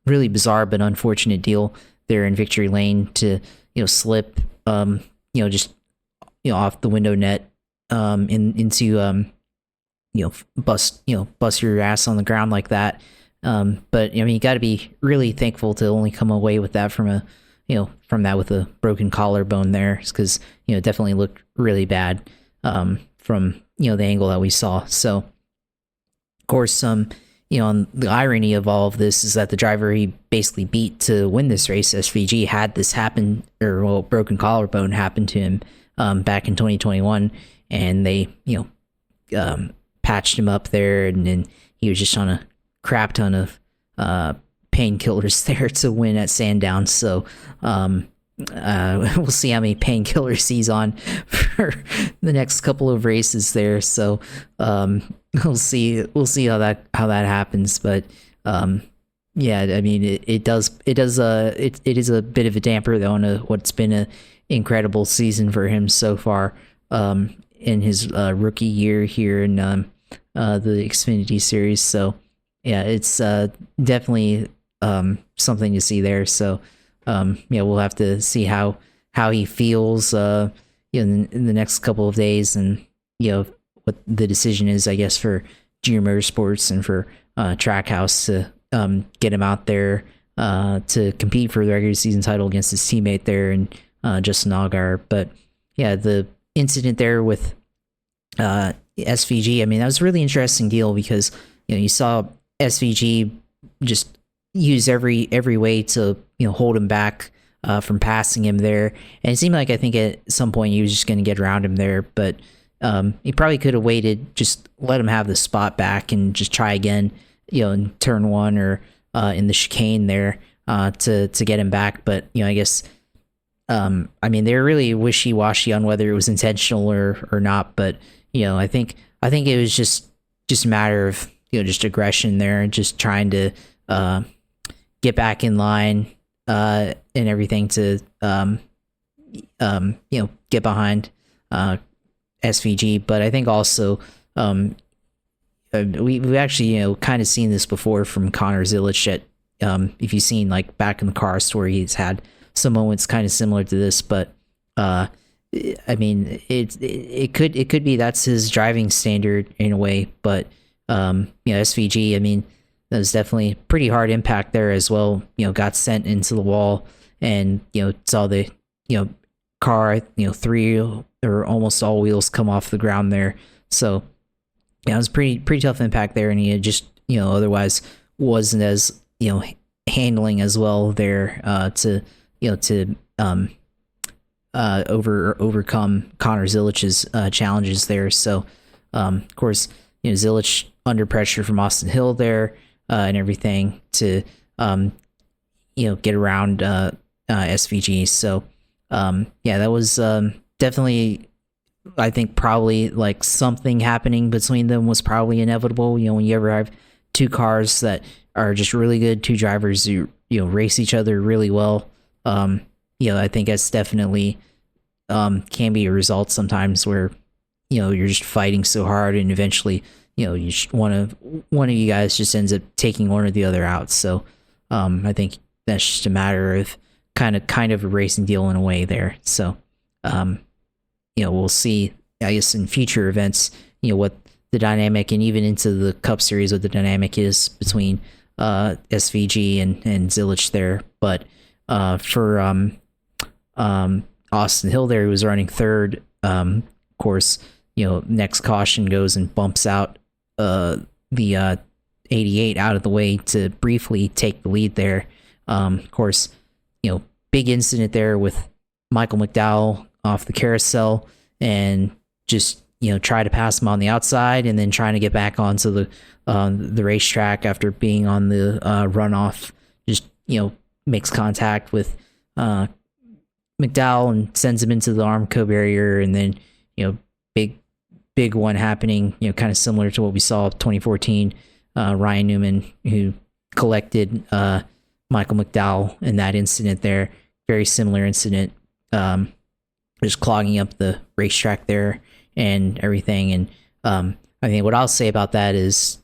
really bizarre but unfortunate deal there in victory lane to, slip, just, off the window net into, bust your ass on the ground like that. But you got to be really thankful to only come away with that from that with a broken collarbone there, because it definitely looked really bad from the angle that we saw. So of course, on the irony of all of this is that the driver he basically beat to win this race, SVG, had this happen, or broken collarbone happen to him back in 2021, and they patched him up there, and then he was just on a crap ton of painkillers there to win at Sandown. So we'll see how many painkillers he's on for the next couple of races there. So we'll see how that happens. But yeah, I mean it is a bit of a damper though on what's been a incredible season for him so far in his rookie year here in the Xfinity series. So yeah, it's definitely something to see there. So yeah, we'll have to see how he feels in the next couple of days, and what the decision is, I guess, for Junior Motorsports and for Trackhouse to get him out there to compete for the regular season title against his teammate there and Justin Allgaier. But yeah, the incident there with SVG, I mean, that was a really interesting deal because you saw SVG just use every way to hold him back from passing him there, and it seemed like I think at some point he was just going to get around him there, but he probably could have waited, just let him have the spot back and just try again in turn one or in the chicane there to get him back. But I guess I mean, they're really wishy-washy on whether it was intentional or not, but I think it was just a matter of just aggression there and just trying to get back in line and everything to get behind SVG. But I think also we've actually kind of seen this before from Connor Zilic at if you've seen like Back in the Car story, he's had some moments kind of similar to this, but I mean it could be that's his driving standard in a way, but SVG, I mean, that was definitely pretty hard impact there as well. Got sent into the wall, and saw the car 3 or almost all wheels come off the ground there. So yeah, it was pretty tough impact there, and he just otherwise wasn't as handling as well there to overcome Connor Zilic's challenges there. So of course Zilic under pressure from Austin Hill there and everything to get around SVG. So yeah, that was definitely, I think probably like something happening between them was probably inevitable. When you ever have two cars that are just really good, two drivers who race each other really well, I think that's definitely can be a result sometimes where you're just fighting so hard, and eventually you just one of you guys just ends up taking one or the other out. So I think that's just a matter of kind of a racing deal in a way there. So we'll see, I guess, in future events what the dynamic, and even into the Cup Series, what the dynamic is between SVG and Zilic there. But for Austin Hill there, who was running third, of course, next caution goes and bumps out the 88 out of the way to briefly take the lead there. Of course, big incident there with Michael McDowell off the carousel, and just try to pass him on the outside, and then trying to get back onto the racetrack after being on the runoff. Just makes contact with McDowell and sends him into the Armco barrier, and then big one happening, kind of similar to what we saw 2014, Ryan Newman, who collected Michael McDowell in that incident there. Very similar incident, just clogging up the racetrack there and everything. And I think what I'll say about that is,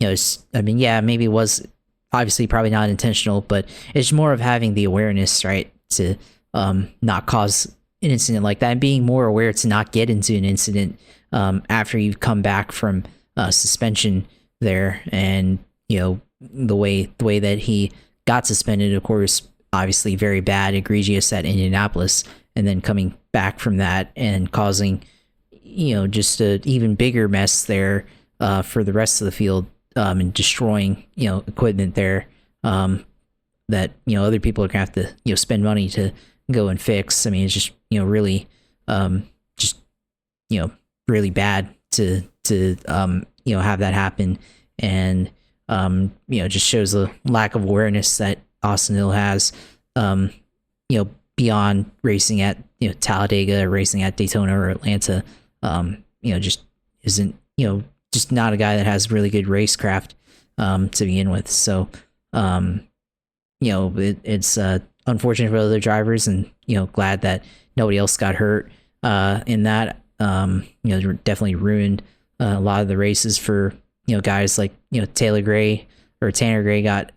maybe it was obviously probably not intentional, but it's more of having the awareness, right, to not cause an incident like that, and being more aware to not get into an incident after you've come back from suspension there. And the way that he got suspended, of course, obviously very bad, egregious at Indianapolis, and then coming back from that and causing just an even bigger mess there for the rest of the field, and destroying equipment there that other people are gonna have to spend money to go and fix. I mean, it's just really really bad to have that happen. And just shows the lack of awareness that Austin Hill has, beyond racing at, Talladega, racing at Daytona or Atlanta. Just isn't, just not a guy that has really good racecraft, to begin with. So, it's unfortunate for other drivers, and, glad that nobody else got hurt in that. Definitely ruined a lot of the races for, guys like, Tanner Gray got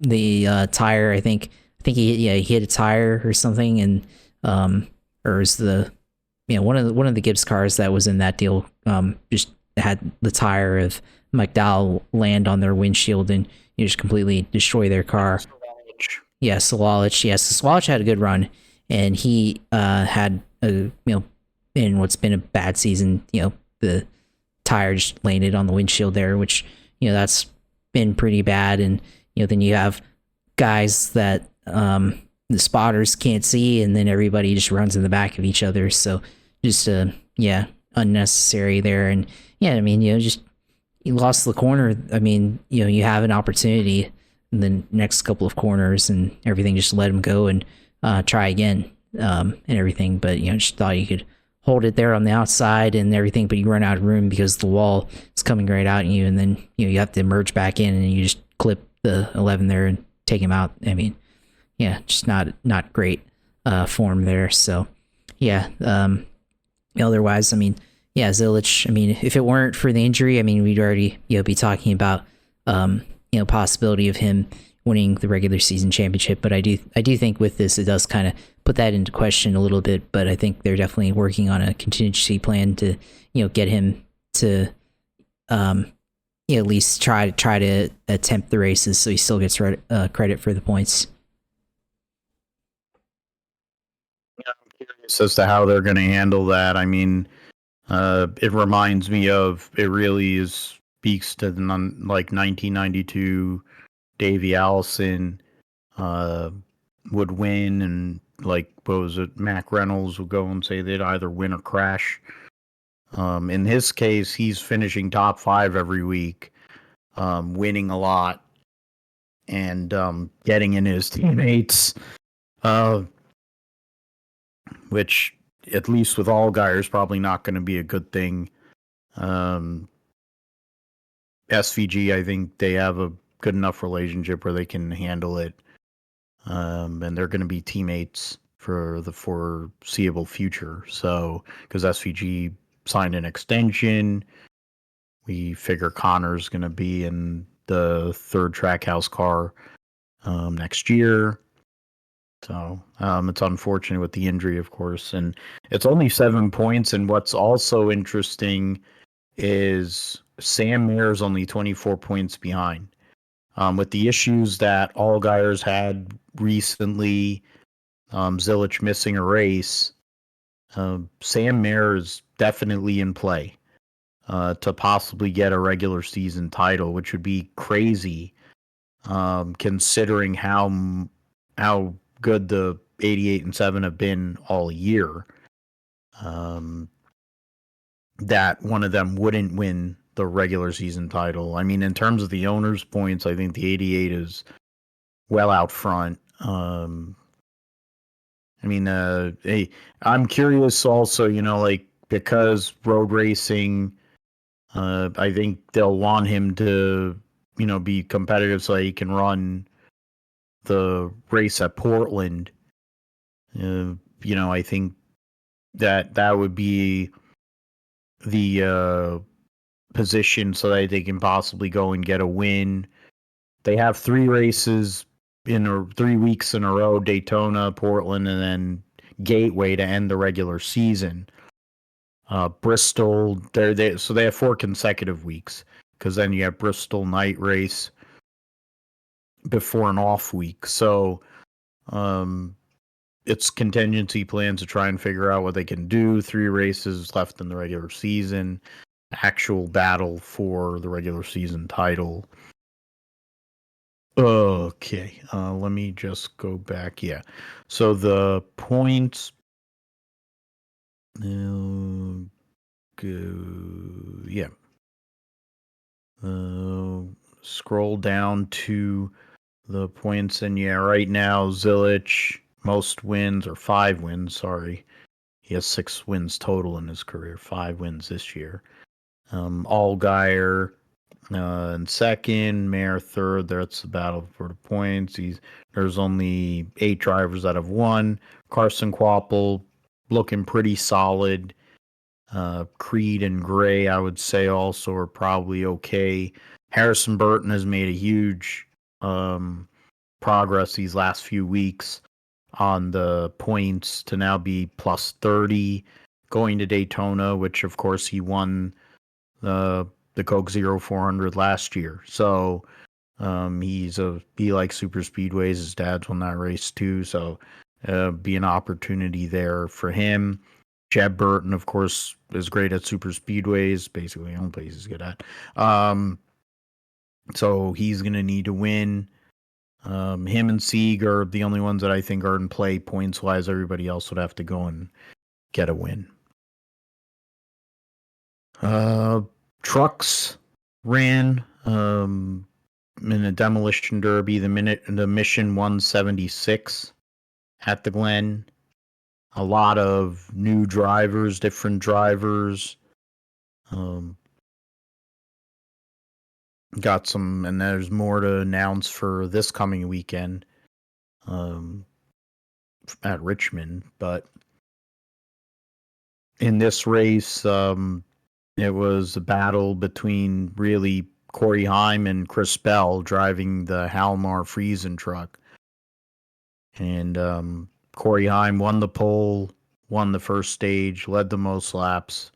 the tire. I think he hit a tire or something, and or is the one of the Gibbs cars that was in that deal just had the tire of McDowell land on their windshield and just completely destroy their car. Yeah, Sawalich. Yes, Sawalich had a good run, and he had a in what's been a bad season. The tire just landed on the windshield there, which that's been pretty bad. And then you have guys that the spotters can't see, and then everybody just runs in the back of each other. So just unnecessary there. And just you lost the corner. I mean, you have an opportunity in the next couple of corners, and everything, just let him go and try again, and everything. But just thought you could hold it there on the outside and everything, but you run out of room because the wall is coming right at you, and then you have to merge back in, and you just clip the 11 there and take him out. I mean, just not great form there. So otherwise, Zilich, if it weren't for the injury, we'd already be talking about possibility of him winning the regular season championship. But I do think with this, it does kind of put that into question a little bit. But I think they're definitely working on a contingency plan to get him to at least try to attempt the races, so he still gets credit for the points. I'm curious as to how they're going to handle that. It reminds me of, it really speaks to the 1992 Davey Allison would win, and what was it, Mac Reynolds would go and say they'd either win or crash. In his case, he's finishing top 5 every week, winning a lot, and getting in his teammates, which, at least with Allgaier, is probably not going to be a good thing. SVG, I think they have a good enough relationship where they can handle it, and they're going to be teammates for the foreseeable future. So, because SVG signed an extension, we figure Connor's going to be in the third Trackhouse car next year. So it's unfortunate with the injury, of course, and it's only 7 points. And what's also interesting is Sam Mayer's only 24 points behind. With the issues that Allgaier's had recently, Zilich missing a race, Sam Mayer is definitely in play to possibly get a regular season title, which would be crazy, considering how good the 88-7 have been all year. That one of them wouldn't win the regular season title. In terms of the owners' points, I think the 88 is well out front. Hey, I'm curious also, because road racing, I think they'll want him to, be competitive so he can run the race at Portland. I think that would be the position so that they can possibly go and get a win. They have 3 races 3 weeks in a row: Daytona, Portland, and then Gateway to end the regular season. Bristol, so they have 4 consecutive weeks, because then you have Bristol night race before an off week. So it's contingency plans to try and figure out what they can do. 3 races left in the regular season, actual battle for the regular season title. Okay, let me just go back. Yeah, so the points. Yeah. Scroll down to the points, and yeah, right now Zilich most wins, or 5 wins. Sorry, he has 6 wins total in his career. 5 wins this year. Allgaier in second, Mayer third. That's the battle for the points. There's only 8 drivers that have won. Carson Quapple looking pretty solid. Creed and Gray, I would say, also are probably okay. Harrison Burton has made a huge progress these last few weeks on the points to now be plus 30 going to Daytona, which of course he won the Coke Zero 400 last year. So he likes super speedways. His dad's won that race too, so be an opportunity there for him. Jeb Burton, of course, is great at super speedways. Basically, the only place he's good at. So he's gonna need to win. Him and Sieg are the only ones that I think are in play points wise. Everybody else would have to go and get a win. Trucks ran in a demolition derby. The mission 176 at the Glen. A lot of new drivers, different drivers. Got some, and there's more to announce for this coming weekend at Richmond. But in this race, it was a battle between really Corey Heim and Chris Bell driving the Halmar Friesen truck. And Corey Heim won the pole, won the first stage, led the most laps,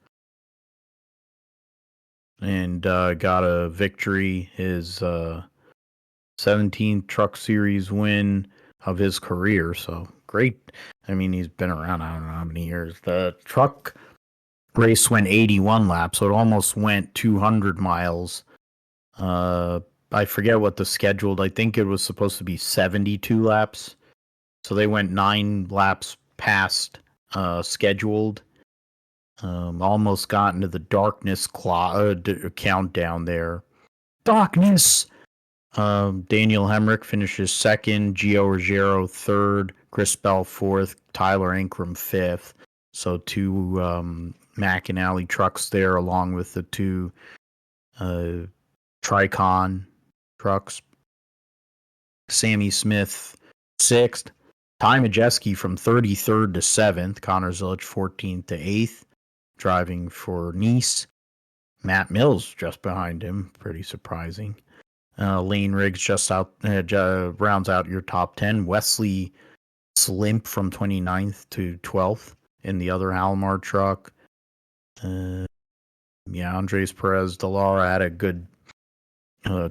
and got a victory. His 17th Truck Series win of his career. So great. I mean, he's been around, I don't know how many years. The truck race went 81 laps, so it almost went 200 miles. I forget what the scheduled, I think it was supposed to be 72 laps. So they went 9 laps past scheduled. Almost got into the darkness countdown there. Darkness! Daniel Hemrick finishes second, Gio Ruggiero third, Chris Bell fourth, Tyler Ankrum fifth. So 2 McAnally trucks there, along with the 2 Tricon trucks. Sammy Smith sixth. Ty Majeski from 33rd to 7th. Connor Zilich 14th to 8th, driving for Nice. Matt Mills just behind him. Pretty surprising. Lane Riggs just rounds out your top 10. Wesley Slimp from 29th to 12th in the other Halmar truck. Andres Perez de Lara had a good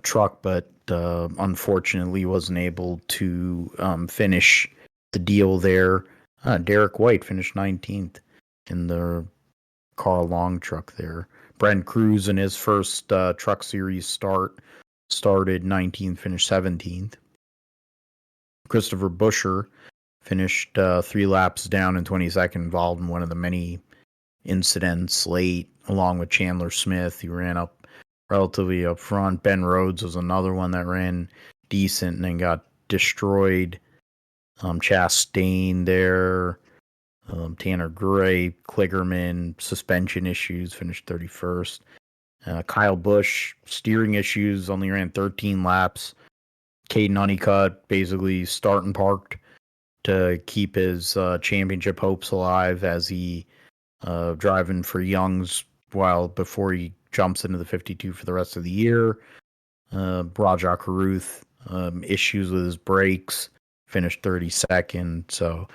truck, but unfortunately wasn't able to finish the deal there. Derek White finished 19th in the Carl Long truck there. Brent Cruz in his first Truck Series started 19th, finished 17th. Christopher Buescher finished 3 laps down and 22nd, involved in one of the many incidents late, along with Chandler Smith. He ran up relatively up front. Ben Rhodes was another one that ran decent and then got destroyed. Chastain there. Tanner Gray, Kligerman, suspension issues, finished 31st. Kyle Busch, steering issues, only ran 13 laps. Caden Honeycutt basically starting parked to keep his championship hopes alive as he driving for Young's before he jumps into the 52 for the rest of the year. Rajah Caruth, issues with his brakes, finished 32nd. So,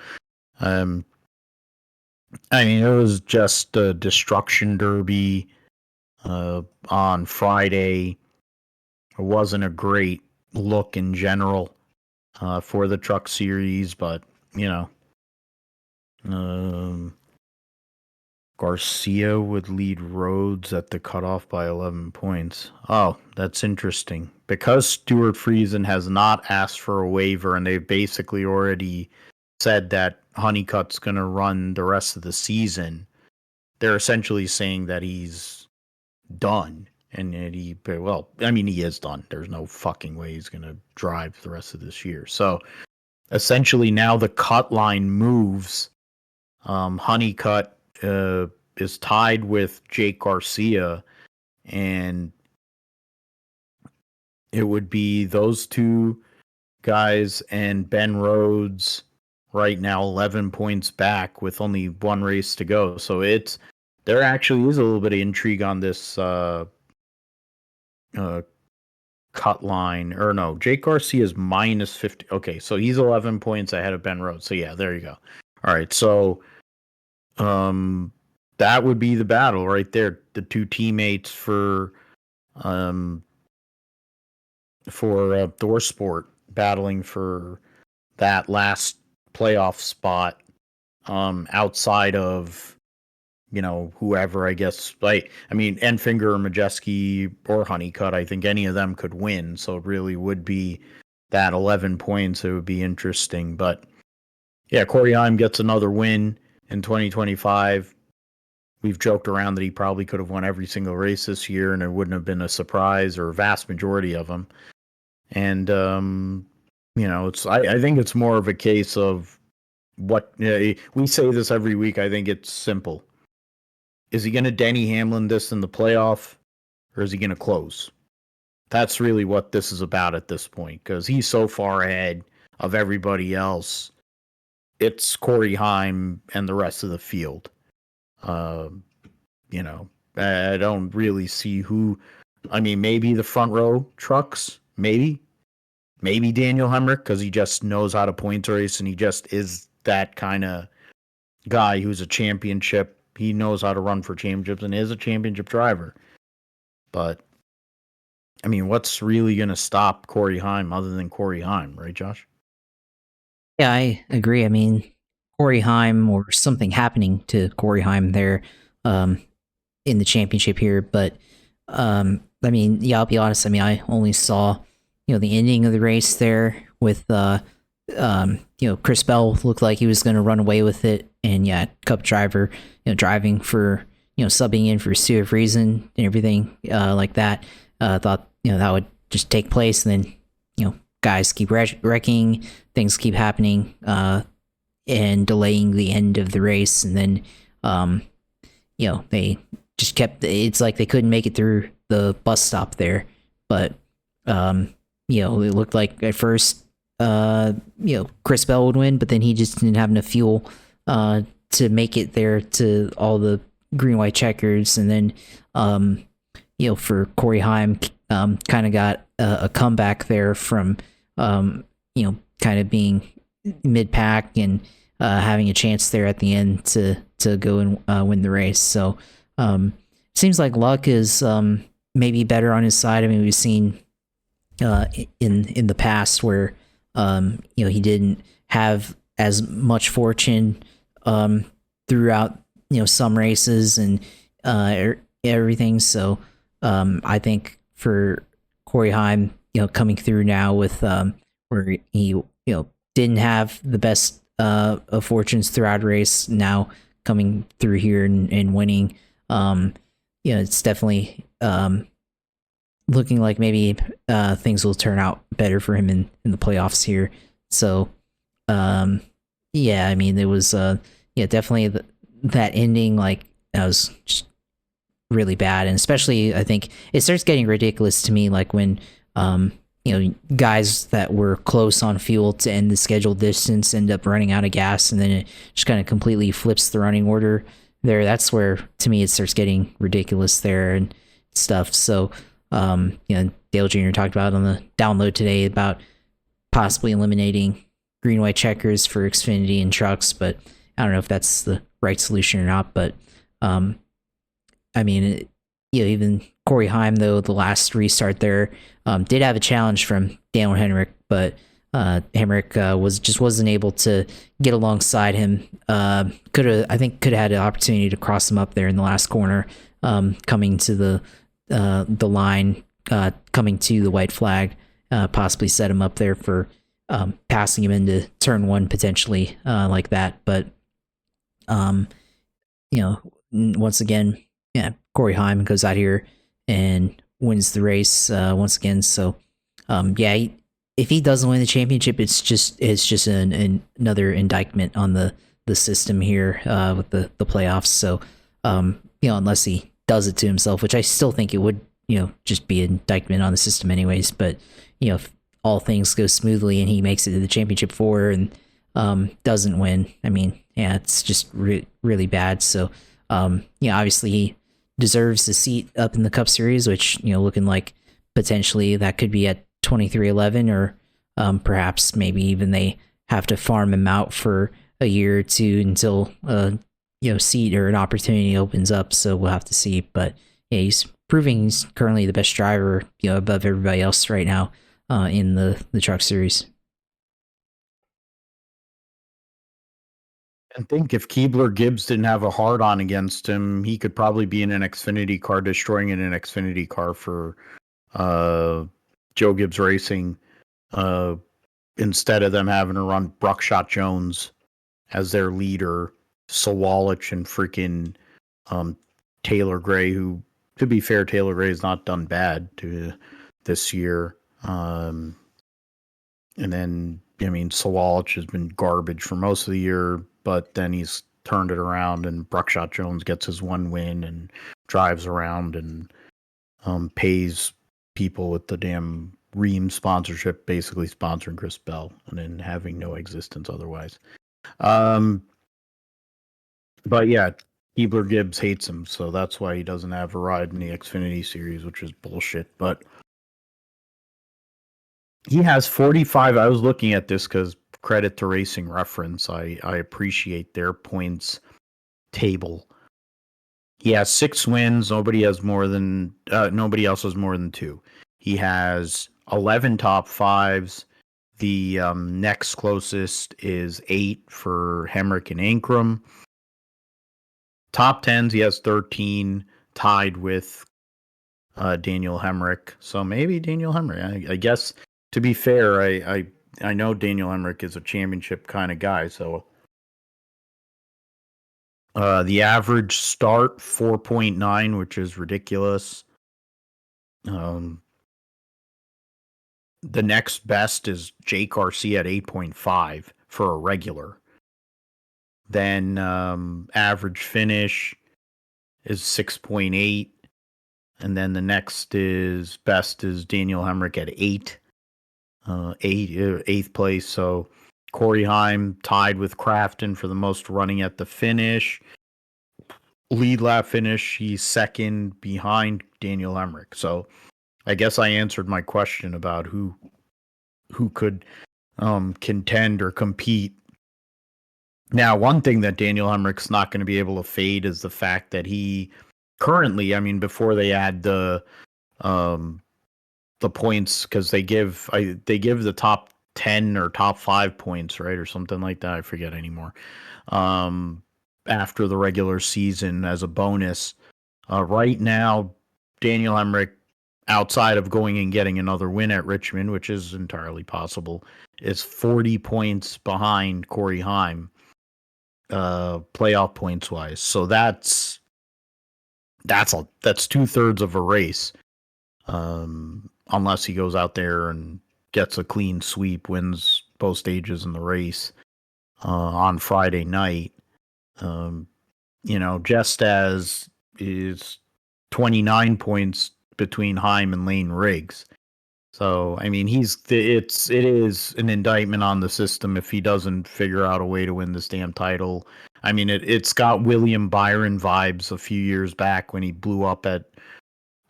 I mean, it was just a destruction derby on Friday. It wasn't a great look in general for the Truck Series, but, Garcia would lead Rhodes at the cutoff by 11 points. Oh, that's interesting. Because Stuart Friesen has not asked for a waiver, and they've basically already said that Honeycutt's going to run the rest of the season, they're essentially saying that he's done. And he, well, I mean, he is done. There's no fucking way he's going to drive the rest of this year. So essentially now the cut line moves. Honeycutt is tied with Jake Garcia, and it would be those two guys and Ben Rhodes right now 11 points back with only one race to go. So there actually is a little bit of intrigue on this cut line. Or no, Jake Garcia is minus 50. Okay, so he's 11 points ahead of Ben Rhodes. So yeah, there you go. All right, so that would be the battle right there. The two teammates for ThorSport battling for that last playoff spot outside of whoever, I guess. Like, I mean, Enfinger or Majeski or Honeycutt, I think any of them could win, so it really would be that 11 points. It would be interesting. But yeah, Corey Heim gets another win in 2025. We've joked around that he probably could have won every single race this year and it wouldn't have been a surprise, or a vast majority of them. And I think it's more of a case of what we say this every week. I think it's simple. Is he going to Denny Hamlin this in the playoff, or is he going to close? That's really what this is about at this point, because he's so far ahead of everybody else. It's Corey Heim and the rest of the field. I don't really see who. I mean, maybe the front row trucks, maybe Daniel Hemrick, because he just knows how to points race and he just is that kind of guy who's a championship. He knows how to run for championships and is a championship driver. But I mean, what's really going to stop Corey Heim other than Corey Heim, right, Josh? Yeah, I agree. I mean, Corey Heim, or something happening to Corey Heim there in the championship here. But I mean, yeah, I'll be honest. I mean, I only saw the ending of the race there with Chris Bell looked like he was going to run away with it, and yeah, Cup driver driving for subbing in for Stuart Friesen and everything like that. Thought that would just take place, and then guys keep wrecking, things keep happening and delaying the end of the race, and then they just kept. It's like they couldn't make it through the bus stop there, but it looked like at first Chris Bell would win, but then he just didn't have enough fuel to make it there to all the green white checkers, and then for Corey Heim kind of got a comeback there from kind of being mid pack and having a chance there at the end to go and win the race. So seems like luck is maybe better on his side. I mean, we've seen in the past where he didn't have as much fortune throughout some races and everything. So I think for Corey Heim, coming through now with where he didn't have the best of fortunes throughout a race, now coming through here and winning, it's definitely looking like maybe things will turn out better for him in the playoffs here. So yeah, I mean, it was definitely that ending, like, that was just really bad. And especially, I think it starts getting ridiculous to me, like when guys that were close on fuel to end the scheduled distance end up running out of gas, and then it just kind of completely flips the running order there. That's where, to me, it starts getting ridiculous there and stuff. So Dale Jr. talked about on the download today about possibly eliminating green white checkers for Xfinity and trucks, but I don't know if that's the right solution or not. But I mean, even Corey Heim, though, the last restart there did have a challenge from Daniel Hemrick, but Hemrick wasn't able to get alongside him. Could have had an opportunity to cross him up there in the last corner, coming to the line, coming to the white flag, possibly set him up there for passing him into turn one potentially, like that. But once again, yeah, Corey Heim goes out here and wins the race once again. So, if he doesn't win the championship, it's just another indictment on the system here with the playoffs. So, unless he does it to himself, which I still think it would, just be an indictment on the system anyways. But, if all things go smoothly and he makes it to the championship 4 and doesn't win, I mean, yeah, it's just really bad. So, obviously he deserves a seat up in the Cup Series, which, looking like potentially that could be at 23-11, or perhaps maybe even they have to farm him out for a year or two until seat or an opportunity opens up. So we'll have to see. But yeah, he's proving he's currently the best driver, above everybody else right now in the Truck Series. I think if Keebler Gibbs didn't have a hard on against him, he could probably be in an Xfinity car, destroying in an Xfinity car for Joe Gibbs Racing, instead of them having to run Bruckshot Jones as their leader, Sawalich and freaking Taylor Gray, who, to be fair, Taylor Gray has not done bad this year. And then, Sawalich has been garbage for most of the year, but then he's turned it around, and Bruckshot Jones gets his one win and drives around and pays people with the damn Ream sponsorship, basically sponsoring Chris Bell and then having no existence otherwise. But yeah, Keebler Gibbs hates him, so that's why he doesn't have a ride in the Xfinity series, which is bullshit. But he has 45. I was looking at this because credit to Racing Reference. I appreciate their points table. He has 6 wins. Nobody else has more than 2. He has 11 top 5s. The next closest is 8 for Hemrick and Ankrum. Top 10s, he has 13, tied with Daniel Hemrick. So maybe Daniel Hemrick. I guess, to be fair, I know Daniel Hemrick is a championship kind of guy. So the average start 4.9, which is ridiculous. The next best is Jake Garcia at 8.5 for a regular. Then average finish is 6.8. And then the next best is Daniel Hemrick at 8. 8th place. So Corey Heim tied with Crafton for the most running at the finish. Lead lap finish, he's second behind Daniel Hemrick. So I guess I answered my question about who could contend or compete. Now, one thing that Daniel Hemrick's not going to be able to fade is the fact that he currently, before they add the points, because they give the top 10 or top 5 points, right, or something like that. I forget anymore. After the regular season as a bonus. Right now, Daniel Hemrick, outside of going and getting another win at Richmond, which is entirely possible, is 40 points behind Corey Heim, playoff points wise. So that's 2/3 of a race. Unless he goes out there and gets a clean sweep, wins both stages in the race on Friday night. Just as is 29 points between Heim and Lane Riggs. So, it is an indictment on the system if he doesn't figure out a way to win this damn title. It's got William Byron vibes a few years back when he blew up at,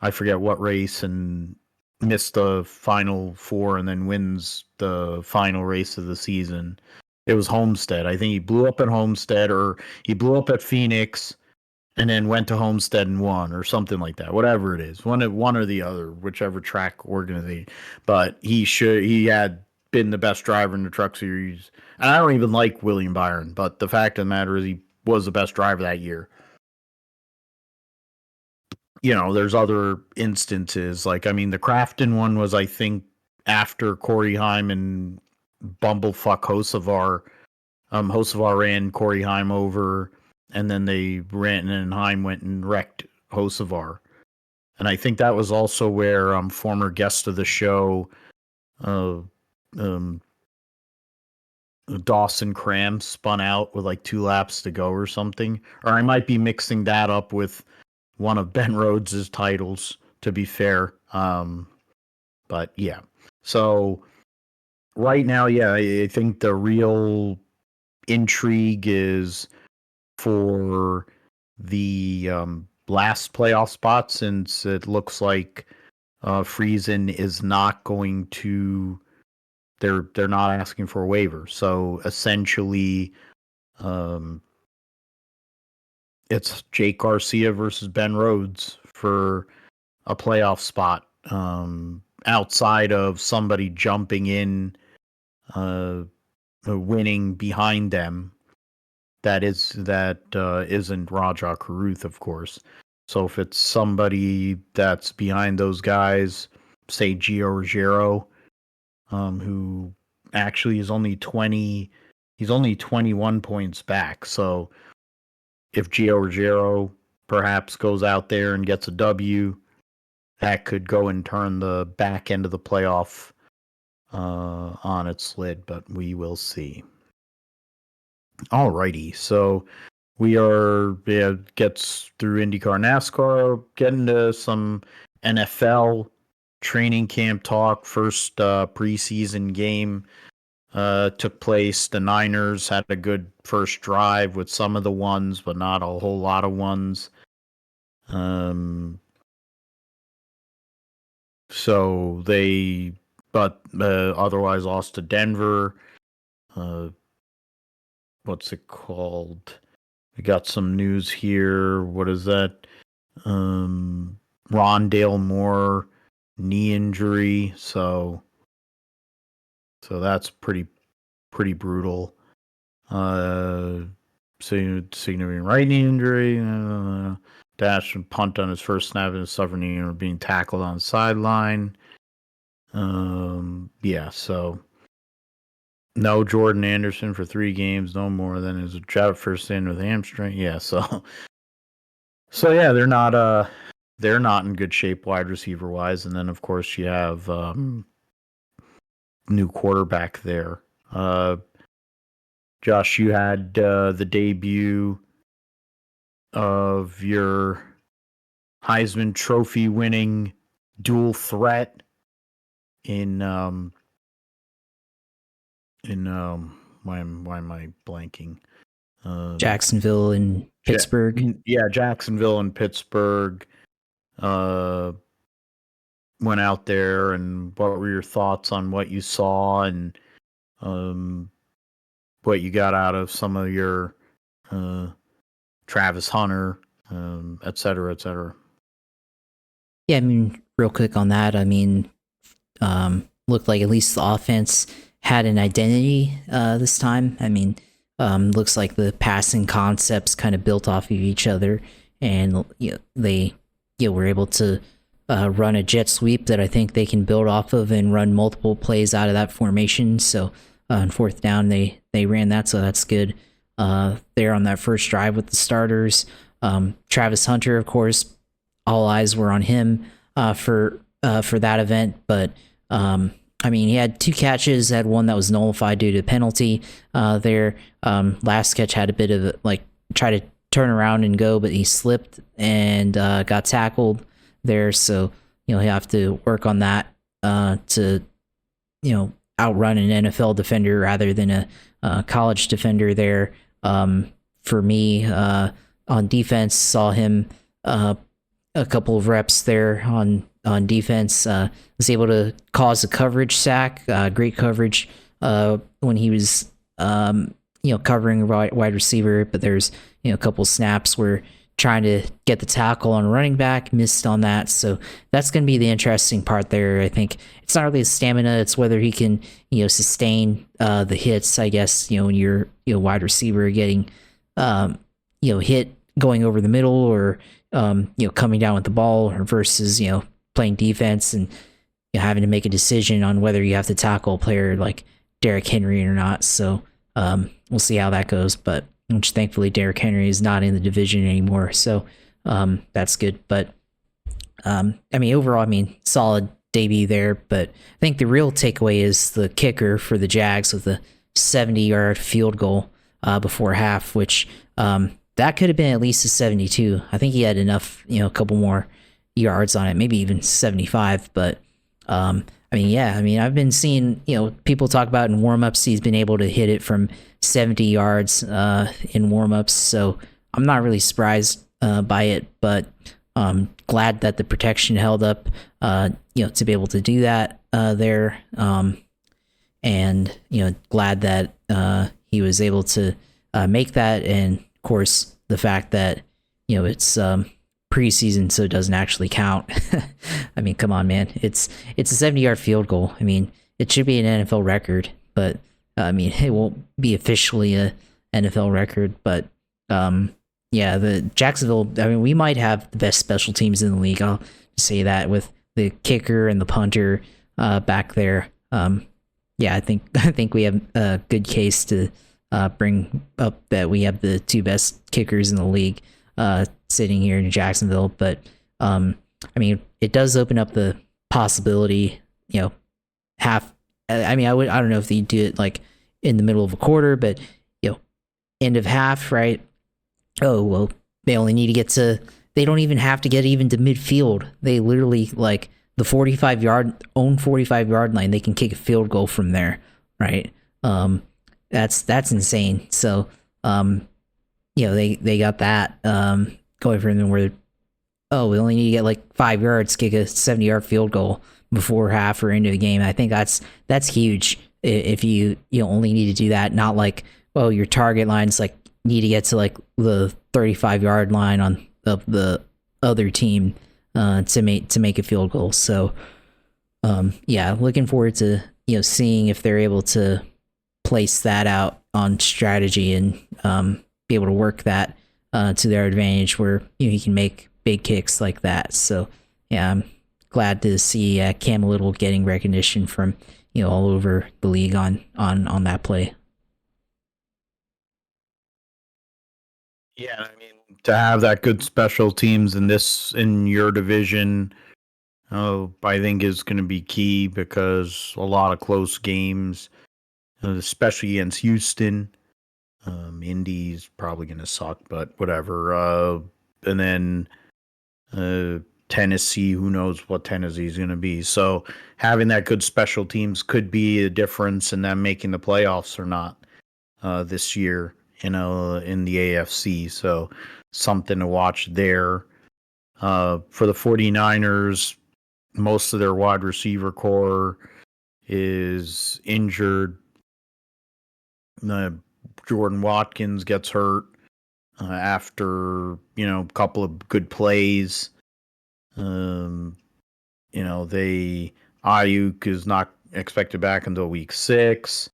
I forget what race, and missed the final 4 and then wins the final race of the season. It was Homestead. I think he blew up at Homestead, or he blew up at Phoenix and then went to Homestead and won, or something like that. Whatever it is, one or the other, whichever track organization. But he had been the best driver in the Truck Series. And I don't even like William Byron, but the fact of the matter is he was the best driver that year. There's other instances, like, the Crafton one was, I think, after Corey Heim and Bumblefuck Hocevar. Hocevar ran Corey Heim over, and then they ran, and Heim went and wrecked Hocevar. And I think that was also where former guest of the show, Dawson Cram, spun out with like 2 laps to go or something. Or I might be mixing that up with one of Ben Rhodes's titles, to be fair. But yeah. So right now, yeah, I think the real intrigue is for the last playoff spot, since it looks like Friesen is not going to. They're not asking for a waiver, so essentially, it's Jake Garcia versus Ben Rhodes for a playoff spot. Outside of somebody jumping in, winning behind them, that isn't Rajah Caruth, of course. So if it's somebody that's behind those guys, say Gio Ruggiero, who actually is only 21 points back. So if Gio Ruggiero perhaps goes out there and gets a W, that could go and turn the back end of the playoff on its lid, but we will see. Alrighty, so we gets through IndyCar, NASCAR, getting to some NFL training camp talk. First preseason game took place. The Niners had a good first drive with some of the ones, but not a whole lot of ones. So they, but otherwise lost to Denver. What's it called? We got some news here. What is that? Rondale Moore knee injury. So that's pretty brutal. Significant right knee injury. Dash and punt on his first snap and suffering or being tackled on the sideline. Yeah, so no Jordan Anderson for 3 games, no more than his job first in with hamstring. Yeah, so yeah, they're not in good shape wide receiver wise, and then of course you have new quarterback there. Josh, you had the debut of your Heisman Trophy winning dual threat in why am I blanking? Jacksonville and Pittsburgh. Jacksonville and Pittsburgh. Went out there, and what were your thoughts on what you saw and what you got out of some of your Travis Hunter, et cetera, et cetera? Yeah, I mean, real quick on that, I mean, looked like at least the offense had an identity this time. I mean, looks like the passing concepts kind of built off of each other, and they were able to run a jet sweep that I think they can build off of and run multiple plays out of that formation. So on 4th down, they ran that, so that's good. There on that first drive with the starters, Travis Hunter, of course, all eyes were on him for that event, but I mean, he had 2 catches, had one that was nullified due to penalty there. Last catch had a bit of try to turn around and go, but he slipped and got tackled there. So, he'll have to work on that to, outrun an NFL defender rather than a college defender there. For me, on defense, saw him a couple of reps there on defense, was able to cause a coverage sack, great coverage when he was, covering a wide receiver, but there's, a couple snaps where trying to get the tackle on running back, missed on that. So that's going to be the interesting part there. I think it's not really his stamina, it's whether he can, sustain the hits, I guess, when you're, wide receiver getting, hit going over the middle or, coming down with the ball or versus, playing defense and having to make a decision on whether you have to tackle a player like Derrick Henry or not. So we'll see how that goes. But which thankfully Derrick Henry is not in the division anymore, so that's good. But Overall, solid debut there, but I think the real takeaway is the kicker for the Jags with a 70-yard field goal before half, which that could have been at least a 72. I think he had enough, a couple more yards on it, maybe even 75. But I've been seeing, people talk about in warmups, he's been able to hit it from 70 yards in warmups. So I'm not really surprised by it, but glad that the protection held up, to be able to do that there. And glad that he was able to make that. And of course, the fact that, it's preseason, so it doesn't actually count. Come on, man. It's a 70-yard field goal. It should be an NFL record, but it won't be officially a NFL record. But the Jacksonville, we might have the best special teams in the league. I'll say that with the kicker and the punter back there. I think we have a good case to bring up that we have the two best kickers in the league sitting here in Jacksonville. But it does open up the possibility, half. I don't know if they do it like in the middle of a quarter, but end of half, right? Oh well, they only need to get to. They don't even have to get even to midfield. They literally like the 45-yard line. They can kick a field goal from there, right? That's insane. So they got that going for them where we only need to get like 5 yards, kick a 70-yard field goal before half or into the game. I think that's huge if you only need to do that, not like your target line's like need to get to like the 35-yard line on the other team to make a field goal. So looking forward to seeing if they're able to place that out on strategy and be able to work that to their advantage where he can make big kicks like that. So I'm glad to see Cam Little getting recognition from all over the league on that play. Yeah, to have that good special teams in your division, I think is going to be key because a lot of close games, especially against Houston. Indy's probably going to suck, but whatever. And then Tennessee, who knows what Tennessee's going to be. So having that good special teams could be a difference in them making the playoffs or not this year, in the AFC. So something to watch there. For the 49ers, most of their wide receiver core is injured. Jordan Watkins gets hurt after a couple of good plays. Ayuk is not expected back until week 6.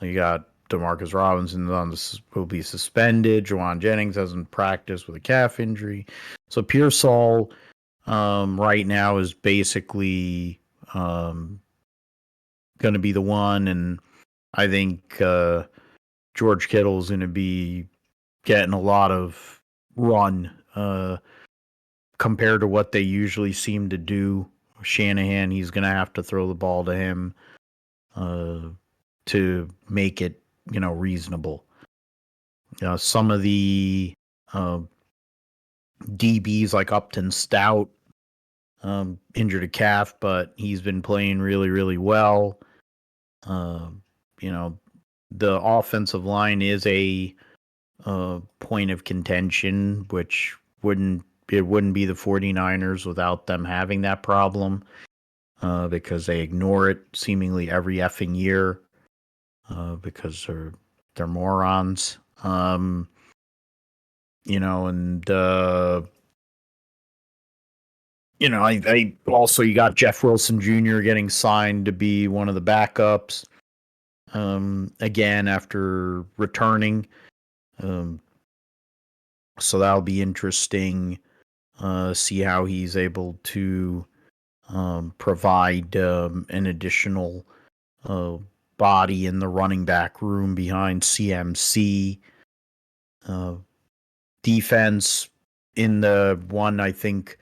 You got Demarcus Robinson will be suspended. Juwan Jennings hasn't practiced with a calf injury. So Pearsall right now is basically going to be the one, and I think George Kittle is going to be getting a lot of run compared to what they usually seem to do. Shanahan, he's going to have to throw the ball to him to make it reasonable. Some of the DBs like Upton Stout injured a calf, but he's been playing really, really well. The offensive line is a point of contention, which wouldn't be the 49ers without them having that problem because they ignore it seemingly every effing year because they're morons. And I also, you got Jeff Wilson Jr. getting signed to be one of the backups again after returning. So that'll be interesting. See how he's able to provide an additional body in the running back room behind CMC. Defense in the one, I think,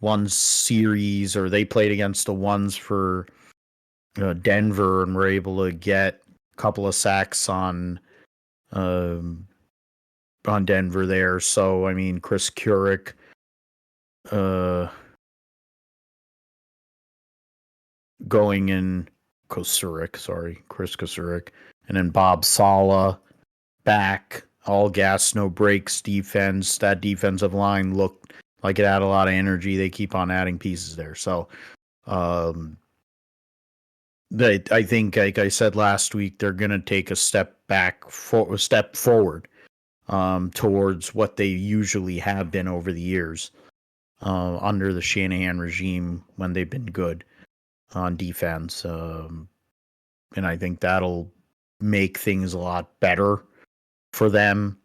one series, or they played against the ones for Denver and were able to get a couple of sacks on Denver there. So, I mean, Chris Kurek, going in Chris Kosurik, and then Bob Sala back, all gas, no brakes defense. That defensive line looked like it had a lot of energy. They keep on adding pieces there. So, I think, like I said last week, they're going to take a step forward towards what they usually have been over the years under the Shanahan regime when they've been good on defense. And I think that'll make things a lot better for them,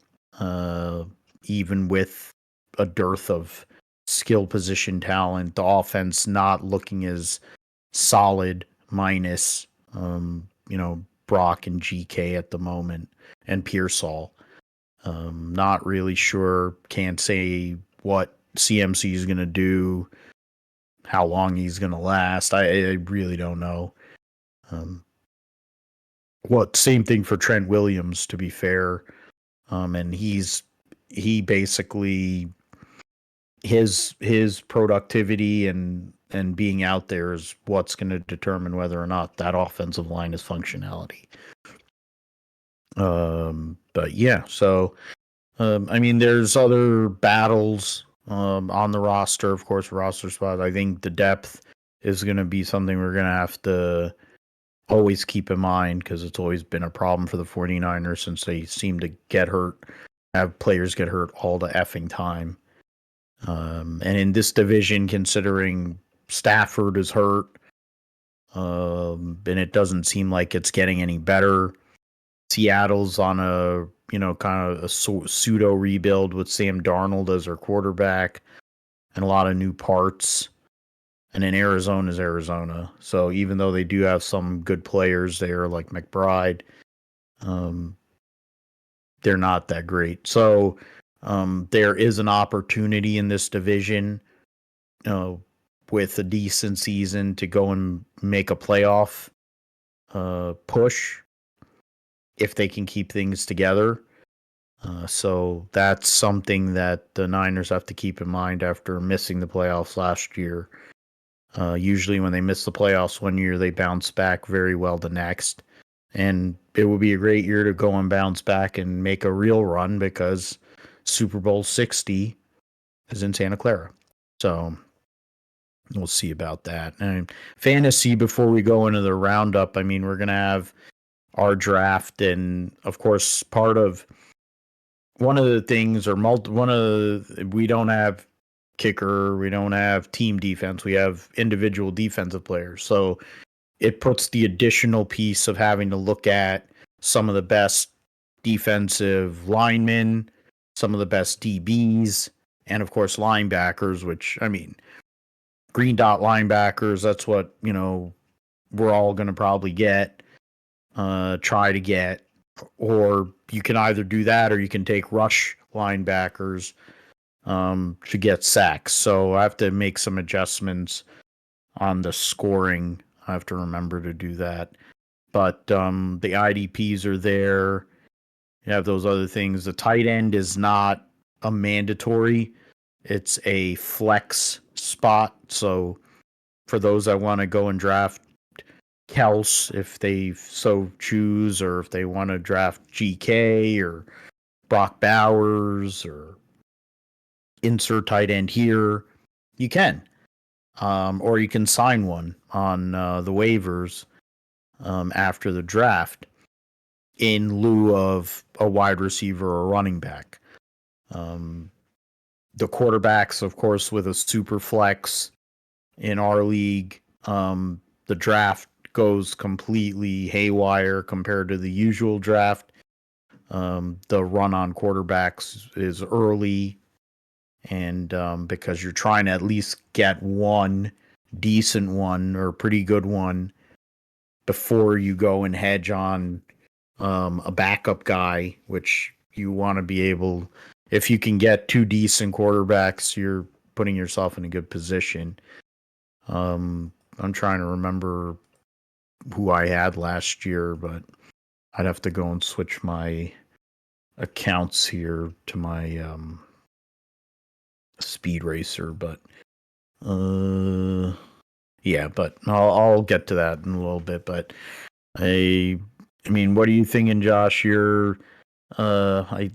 even with a dearth of skill position talent. The offense not looking as solid minus, Brock and GK at the moment, and Pearsall. Not really sure. Can't say what CMC is going to do, how long he's going to last. I really don't know. Same thing for Trent Williams, to be fair. And he basically, his productivity and being out there is what's going to determine whether or not that offensive line is functionality. But yeah, so I mean, there's other battles on the roster, of course, roster spots. I think the depth is going to be something we're going to have to always keep in mind, because it's always been a problem for the 49ers since they seem to get hurt, have players get hurt all the effing time. And in this division, considering Stafford is hurt, and it doesn't seem like it's getting any better. Seattle's on a, kind of a pseudo rebuild with Sam Darnold as their quarterback and a lot of new parts. And then Arizona's Arizona. So even though they do have some good players there, like McBride, they're not that great. So there is an opportunity in this division, with a decent season, to go and make a playoff push if they can keep things together. So that's something that the Niners have to keep in mind after missing the playoffs last year. Usually when they miss the playoffs one year, they bounce back very well the next. And it would be a great year to go and bounce back and make a real run, because Super Bowl 60 is in Santa Clara. So we'll see about that. And fantasy, before we go into the roundup, I mean, we're going to have our draft, and of course, part of one of the things, we don't have kicker, we don't have team defense, we have individual defensive players. So it puts the additional piece of having to look at some of the best defensive linemen, some of the best DBs, and of course linebackers, which, I mean, green dot linebackers, that's what, we're all going to probably try to get. Or you can either do that, or you can take rush linebackers to get sacks. So I have to make some adjustments on the scoring. I have to remember to do that. But the IDPs are there. You have those other things. The tight end is not a mandatory. It's a flex spot. So for those that want to go and draft Kels, if they so choose, or if they want to draft GK or Brock Bowers or insert tight end here, you can. Or you can sign one on the waivers after the draft in lieu of a wide receiver or running back. The quarterbacks, of course, with a super flex in our league, the draft goes completely haywire compared to the usual draft. The run on quarterbacks is early, and because you're trying to at least get one decent one or pretty good one before you go and hedge on a backup guy, which you want to be able, if you can get two decent quarterbacks, you're putting yourself in a good position. I'm trying to remember who I had last year, but I'd have to go and switch my accounts here to my Speed Racer, but yeah, but I'll get to that in a little bit. But I mean, what are you thinking, Josh? You're I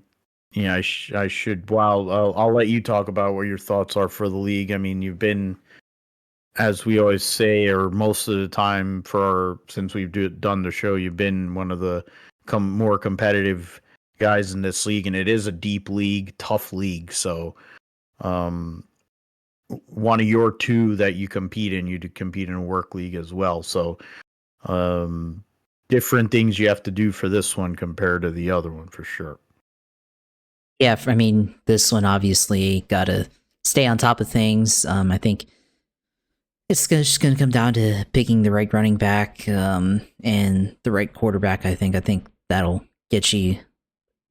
should. Well, I'll let you talk about what your thoughts are for the league. I mean, you've been, as we always say, or most of the time since we've done the show, you've been one of the more competitive guys in this league, and it is a deep league, tough league. So, one of your two that you compete in, you compete in a work league as well. So, different things you have to do for this one compared to the other one for sure. Yeah, I mean, this one obviously got to stay on top of things. I think it's just going to come down to picking the right running back and the right quarterback. I think that'll get you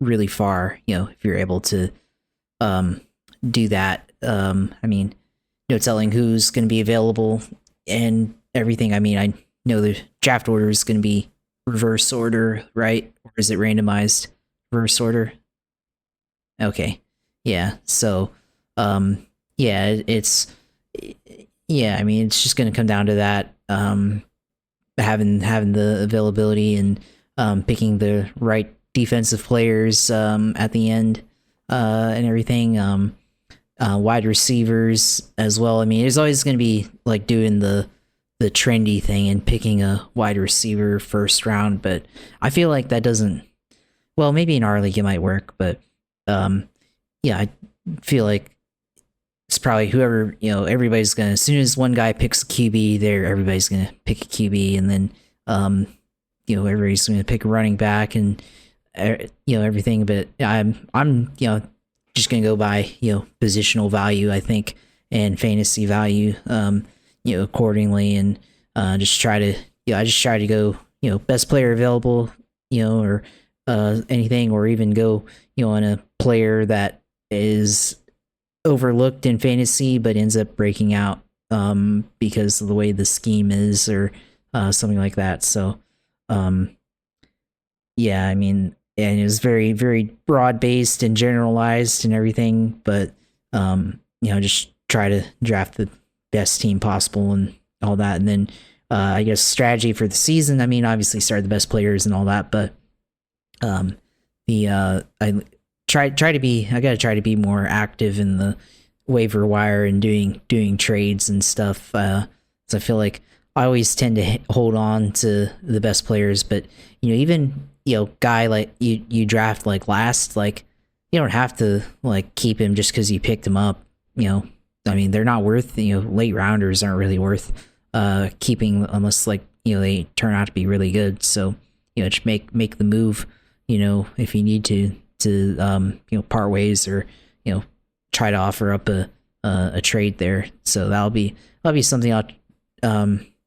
really far. If you're able to do that. I mean, telling who's going to be available and everything. I mean, I know the draft order is going to be reverse order, right? Or is it randomized reverse order? Okay. Yeah. So, yeah, I mean, it's just going to come down to that, having the availability and, picking the right defensive players, at the end, and everything, wide receivers as well. I mean, it's always going to be like doing the trendy thing and picking a wide receiver first round, but I feel like that doesn't, well, maybe in our league it might work, but yeah, I feel like it's probably whoever, everybody's gonna, as soon as one guy picks a QB, everybody's gonna pick a QB, and then everybody's gonna pick a running back and everything. But I'm just gonna go by positional value, I think, and fantasy value, accordingly, and just try to I just try to go best player available, or anything, or even go on a player that is overlooked in fantasy but ends up breaking out because of the way the scheme is, or something like that. So yeah, I mean, and it was very, very broad based and generalized and everything, but just try to draft the best team possible and all that. And then I guess strategy for the season, I mean, obviously start the best players and all that, but I gotta try to be more active in the waiver wire and doing trades and stuff. So I feel like I always tend to hold on to the best players, but even guy like you draft like last, like you don't have to like keep him just because you picked him up. I mean, they're not worth, late rounders aren't really worth keeping unless like they turn out to be really good. So just make the move, if you need to part ways, or try to offer up a trade there. So that'll be something I'll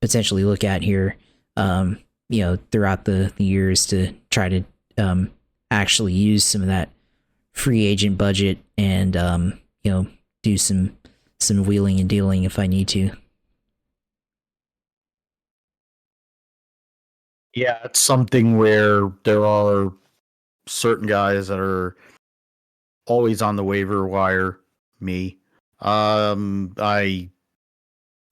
potentially look at here throughout the years, to try to actually use some of that free agent budget and do some wheeling and dealing if I need to. Yeah, it's something where there are certain guys that are always on the waiver wire. Me, I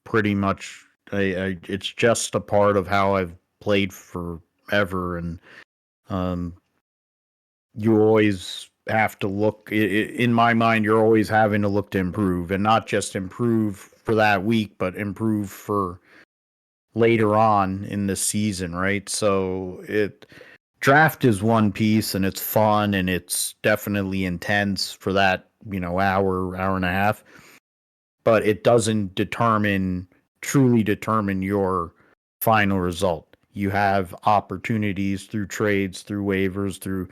pretty much, it's just a part of how I've played forever, and you always have to look. In my mind, you're always having to look to improve, and not just improve for that week, but improve for later on in the season, right? So draft is one piece, and it's fun, and it's definitely intense for that hour and a half, but it doesn't truly determine your final result. You have opportunities through trades, through waivers, through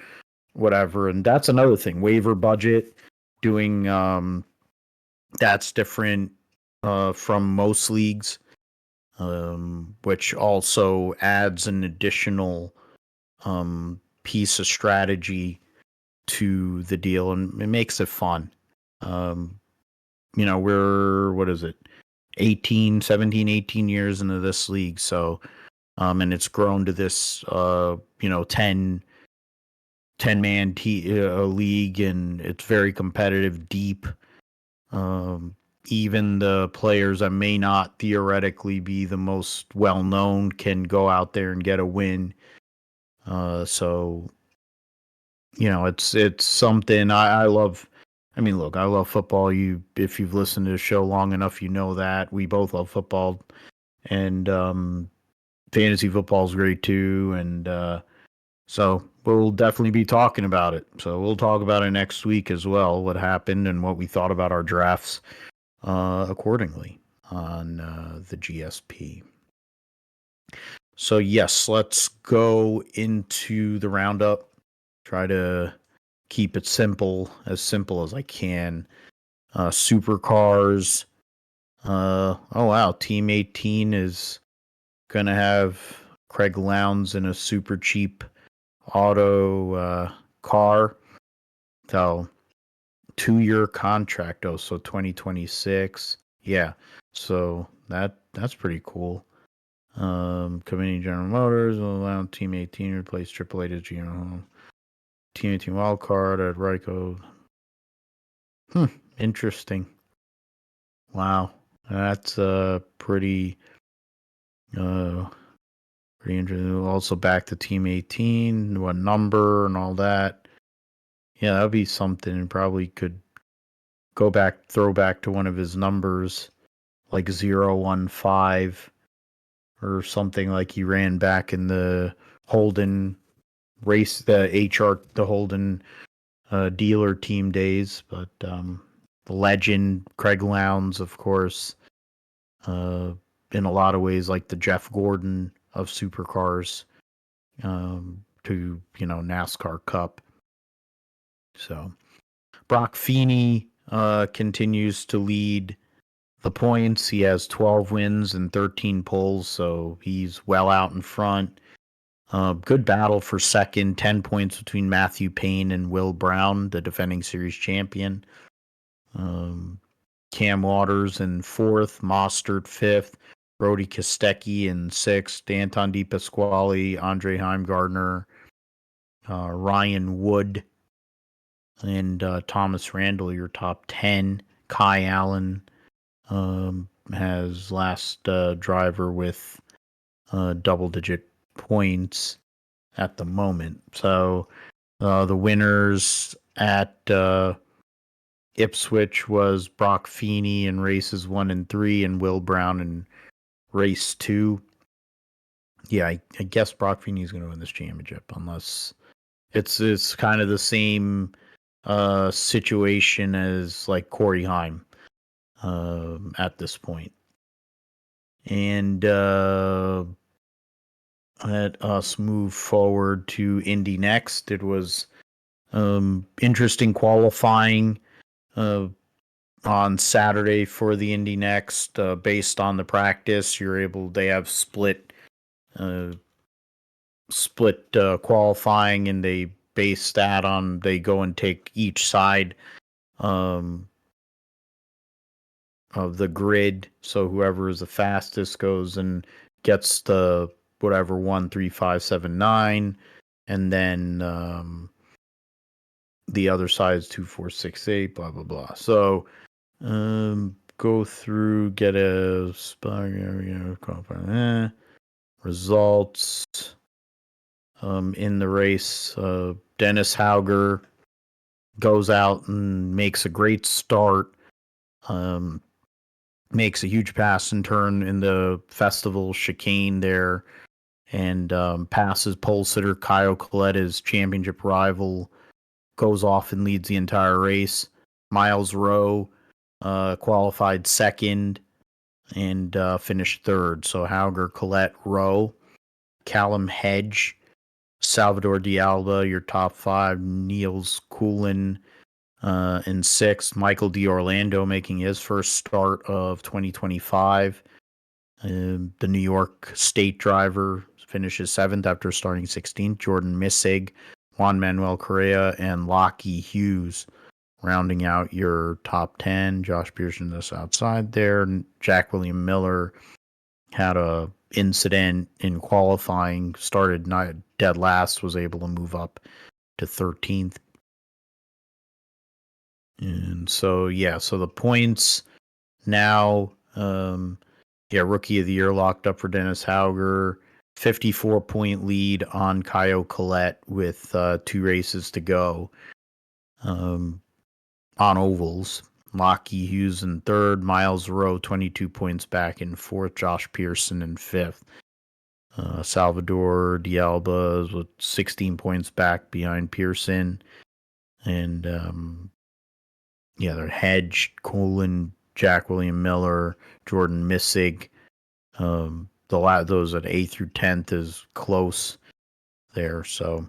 whatever, and that's another thing. Waiver budget, doing that's different from most leagues, which also adds an additional piece of strategy to the deal, and it makes it fun. we're, what is it, 18 years into this league. So, and it's grown to this, 10-man league, and it's very competitive, deep. Even the players that may not theoretically be the most well-known can go out there and get a win. So, it's something I love. I mean, look, I love football. If you've listened to the show long enough, you know that we both love football, and fantasy football is great too. And so we'll definitely be talking about it. So we'll talk about it next week as well, what happened and what we thought about our drafts accordingly on the GSP. So yes, let's go into the roundup. Try to keep it simple as I can. Supercars. Oh wow, Team 18 is gonna have Craig Lowndes in a super cheap auto car. So 2-year contract. Oh, so 2026. Yeah. So that's pretty cool. Committee General Motors will allow Team 18 to replace AAA to Team 18 wildcard at Ryko. Interesting. Wow. That's pretty interesting. Also back to Team 18, what number and all that. Yeah, that'd be something. Probably could throw back to one of his numbers, like 015 or something like he ran back in the Holden race, the Holden dealer team days. But the legend, Craig Lowndes, of course, in a lot of ways like the Jeff Gordon of supercars, to, NASCAR Cup. So Brock Feeney continues to lead the points. He has 12 wins and 13 poles, so he's well out in front. Good battle for second, 10 points between Matthew Payne and Will Brown, the defending series champion. Cam Waters in fourth, Mostert fifth, Brody Kostecki in sixth, Anton DePasquale, Andre Heimgardner, Ryan Wood, and Thomas Randall, your top 10. Kai Allen has last driver with double-digit points at the moment. So the winners at Ipswich was Brock Feeney in races 1 and 3, and Will Brown in race 2. Yeah, I guess Brock Feeney is going to win this championship, unless it's kind of the same situation as like Corey Heim at this point. And let us move forward to Indy next. It was interesting qualifying on Saturday for the Indy next. Based on the practice, they have split qualifying, and they base that on, they go and take each side of the grid. So whoever is the fastest goes and gets the whatever 1, 3, 5, 7, 9, and then the other side is 2, 4, 6, 8, blah blah blah. So go through, get a results in the race. Dennis Hauger goes out and makes a great start. Makes a huge pass and turn in the festival chicane there, and passes pole sitter Kyle Collette, his championship rival, goes off and leads the entire race. Miles Rowe qualified second and finished third. So Hauger, Collette, Rowe, Callum Hedge, Salvador D'Alba, your top 5. Niels Coulin in 6th. Michael D'Orlando making his first start of 2025. The New York State driver finishes 7th after starting 16th. Jordan Missig, Juan Manuel Correa, and Lockie Hughes rounding out your top 10. Josh Pearson just outside there. Jack William Miller had a incident in qualifying, started not dead last, was able to move up to 13th. And so the points now, Rookie of the Year locked up for Dennis Hauger, 54-point lead on Caio Collet with 2 races to go on ovals. Lockie Hughes in 3rd, Miles Rowe 22 points back in 4th, Josh Pearson in 5th. Salvador D'Alba is with 16 points back behind Pearson. And they're Hedge, Colin, Jack William Miller, Jordan Missig. Those at 8th through 10th is close there. So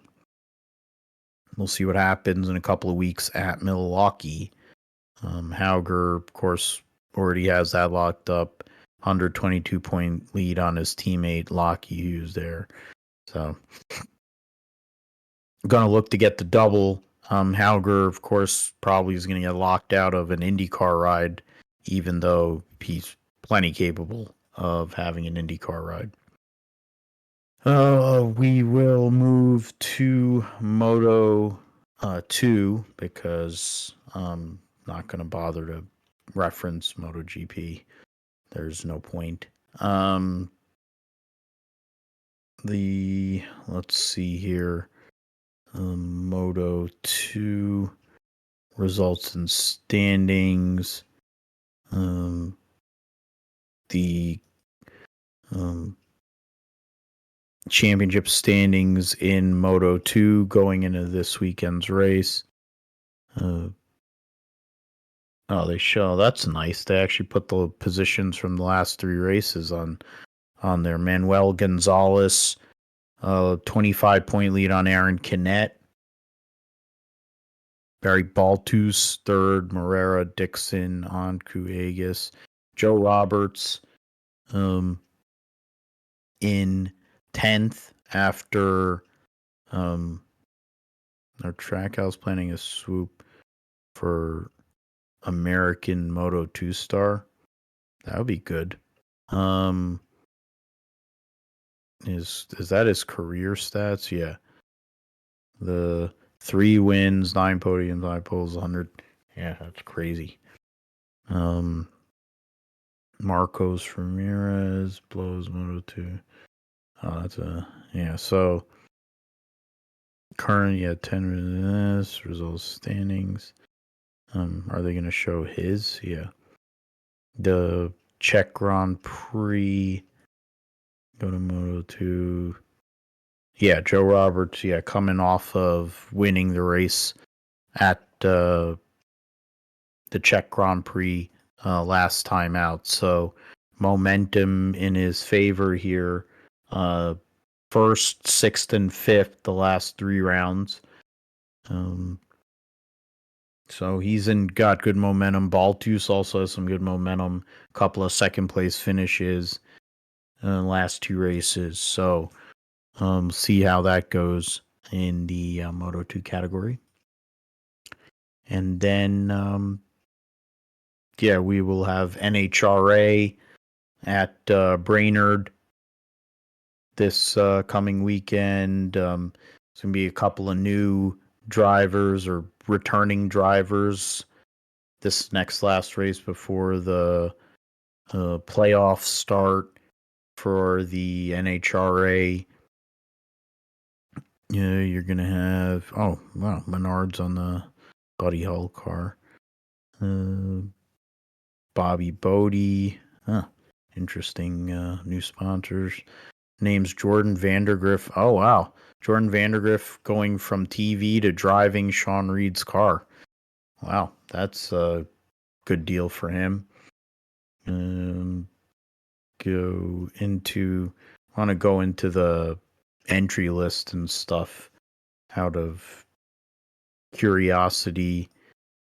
we'll see what happens in a couple of weeks at Milwaukee. Hauger, of course, already has that locked up. 122-point lead on his teammate Lockie Hughes there. So going to look to get the double. Hauger, of course, probably is going to get locked out of an IndyCar ride, even though he's plenty capable of having an IndyCar ride. We will move to Moto 2 because I'm not going to bother to reference MotoGP. There's no point. Let's see here. Moto 2 results and standings. The championship standings in Moto 2 going into this weekend's race. They show, that's nice. They actually put the positions from the last 3 races on there. Manuel Gonzalez, 25-point lead on Aaron Canet. Barry Baltus, 3rd. Morera, Dixon, Ancuegas. Joe Roberts in 10th after our Trackhouse planning a swoop for American Moto 2 star. That would be good. Is that his career stats? Yeah. The 3 wins, 9 podiums, 9 poles, 100. Yeah, that's crazy. Marcos Ramirez blows Moto 2. Oh, so current, 10 results standings. Are they going to show his? Yeah. The Czech Grand Prix. Go to Moto 2. Yeah, Joe Roberts, coming off of winning the race at the Czech Grand Prix last time out. So momentum in his favor here. 1st, 6th, and 5th, the last 3 rounds. So he's got good momentum. Baltus also has some good momentum. A couple of 2nd place finishes in the last 2 races. So see how that goes in the Moto 2 category. And then, we will have NHRA at Brainerd this coming weekend. There's going to be a couple of new drivers or returning drivers this last race before the playoffs start for the NHRA. You're going to have, Menards on the Buddy Hull car. Bobby Bodie. Interesting new sponsors. Names Jordan Vandergriff. Oh, wow. Jordan Vandergriff going from TV to driving Sean Reed's car. Wow, that's a good deal for him. I want to go into the entry list and stuff out of curiosity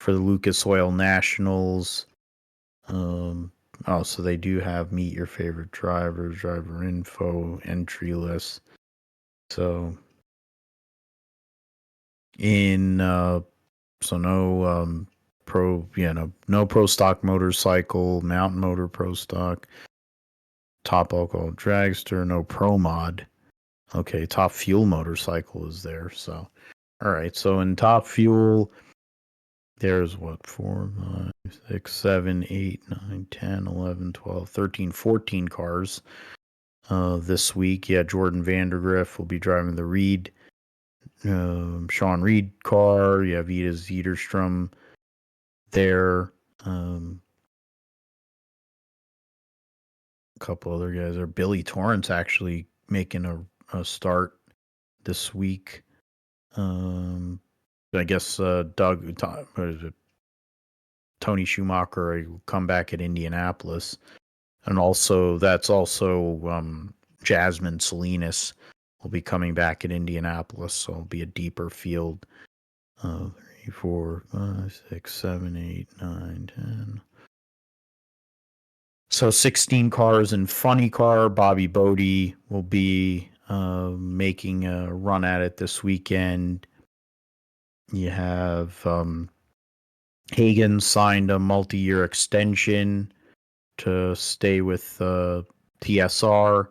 for the Lucas Oil Nationals. So they do have meet your favorite drivers, driver info, entry list. So in So no no pro stock motorcycle, mountain motor pro stock, top alcohol dragster, no pro mod. Okay, top fuel motorcycle is there. So, all right. So in top fuel, there's what, 4, 5, 6, 7, 8, 9, 10, 11, 12, 13, 14 cars this week. Yeah, Jordan Vandergriff will be driving the Reed, Sean Reed car. You have Ida Zederstrom there. A couple other guys there. Billy Torrance actually making a start this week. I guess what is it? Tony Schumacher will come back at Indianapolis, and that's also Jasmine Salinas will be coming back at Indianapolis, so it'll be a deeper field. 3, 4, 5, 6, 7, 8, 9, 10. So 16 cars in funny car. Bobby Bodie will be making a run at it this weekend. You have Hagan signed a multi-year extension to stay with TSR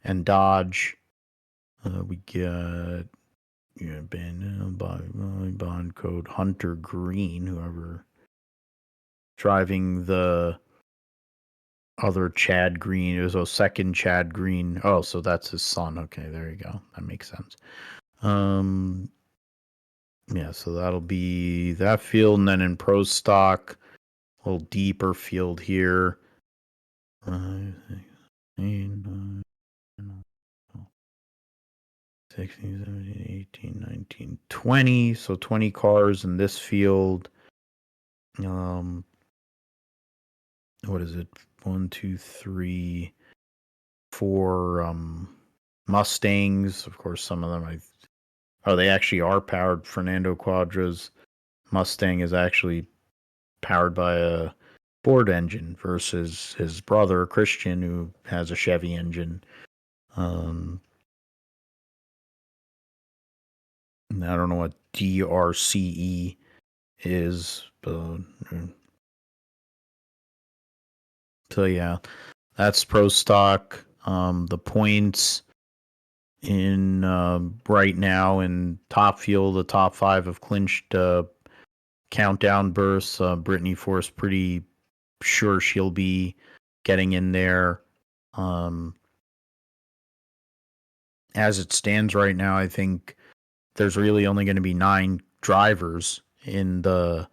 and Dodge. We got bond code Hunter Green, whoever driving the other Chad Green. It was a second Chad Green. Oh, so that's his son. Okay, there you go. That makes sense. Yeah, so that'll be that field, and then in pro stock, a little deeper field here. 5, 6, 8, 9, 16, 17, 18, 19, 20. So 20 cars in this field. What is it? 1, 2, 3, 4 Mustangs. Of course, some of them they actually are powered. Fernando Quadra's Mustang is actually powered by a Ford engine versus his brother Christian, who has a Chevy engine. I don't know what DRCE is, but so yeah, that's pro stock. The points in right now in top field, the top 5 have clinched countdown berths. Brittany Force pretty sure she'll be getting in there. As it stands right now, I think there's really only going to be 9 drivers in the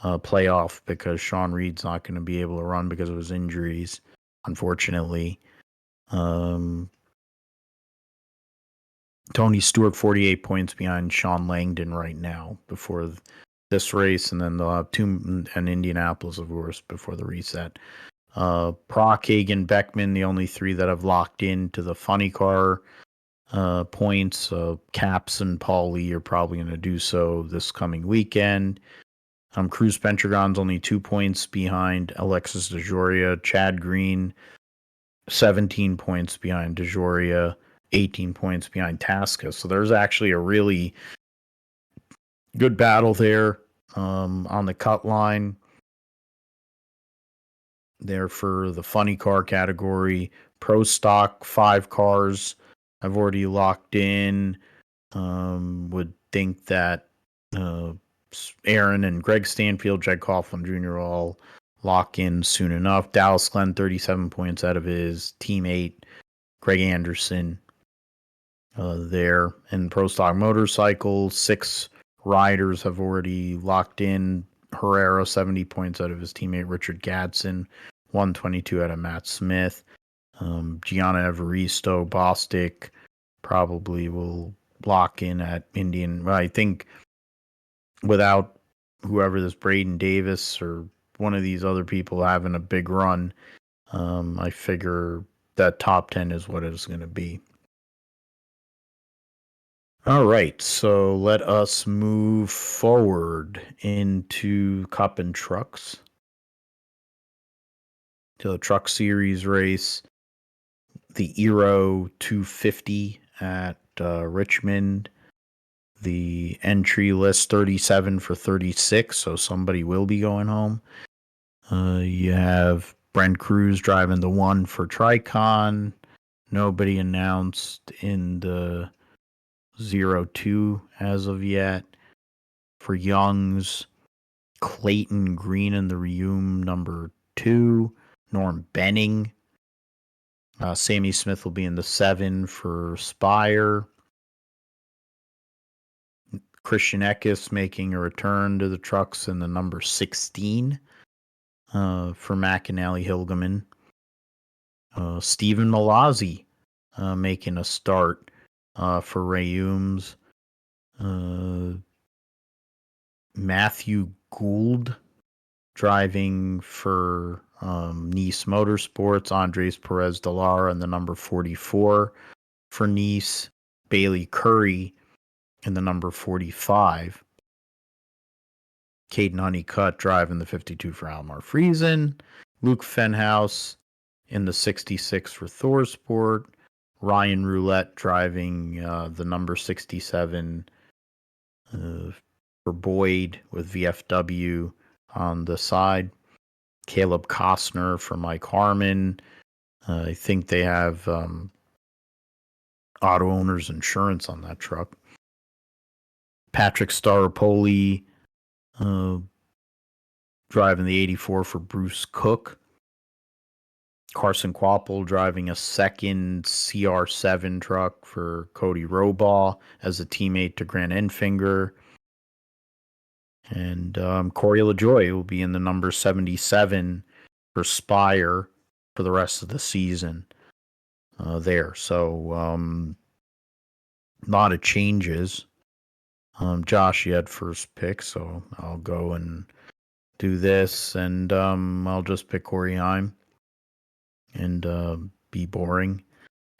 playoff because Sean Reed's not going to be able to run because of his injuries, unfortunately. Tony Stewart 48 points behind Sean Langdon right now before this race, and then they'll have 2 and Indianapolis, of course, before the reset. Proc, Hagan, Beckman, the only 3 that have locked into the funny car points. Caps and Paulie are probably going to do so this coming weekend. Cruz Pentragon's only 2 points behind Alexis DeJoria. Chad Green, 17 points behind DeJoria, 18 points behind Tasca. So there's actually a really good battle there on the cut line there for the funny car category. Pro stock, 5 cars I've already locked in. Would think that Aaron and Greg Stanfield, Jed Coughlin Jr. all lock in soon enough. Dallas Glenn, 37 points out of his teammate, Greg Anderson, there. And Pro Stock Motorcycles, 6 riders have already locked in. Herrera, 70 points out of his teammate, Richard Gadsden, 122 out of Matt Smith. Gianna Evaristo, Bostic probably will lock in at Indian. I think without whoever this Braden Davis or one of these other people having a big run, I figure that top 10 is what it's going to be. All right, so let us move forward into Cup and Trucks. To the Truck Series race, the Eero 250 at Richmond. the entry list 37 for 36, so somebody will be going home. You have Brent Cruz driving the 1 for Tricon. Nobody announced in the 02 as of yet. For Youngs, Clayton Green in the Reum number 2. Norm Benning. Sammy Smith will be in the 7 for Spire. Christian Eckes making a return to the trucks in the number 16 for McAnally Hilgeman. Stephen Malazzi making a start for Reums. Matthew Gould driving for Nice Motorsports. Andres Perez de Lara in the number 44 for Nice. Bailey Curry in the number 45. Caden Honeycutt driving the 52 for Almar Friesen. Luke Fenhouse in the 66 for Thorsport. Ryan Roulette driving the number 67 for Boyd with VFW on the side. Caleb Costner for Mike Harmon. I think they have auto owners insurance on that truck. Patrick Staropoli driving the 84 for Bruce Cook. Carson Quapple driving a second CR7 truck for Cody Robaugh as a teammate to Grant Enfinger. And Corey LaJoy will be in the number 77 for Spire for the rest of the season there. So a lot of changes. Josh, you had first pick, so I'll go and do this, and I'll just pick Corey Heim and be boring.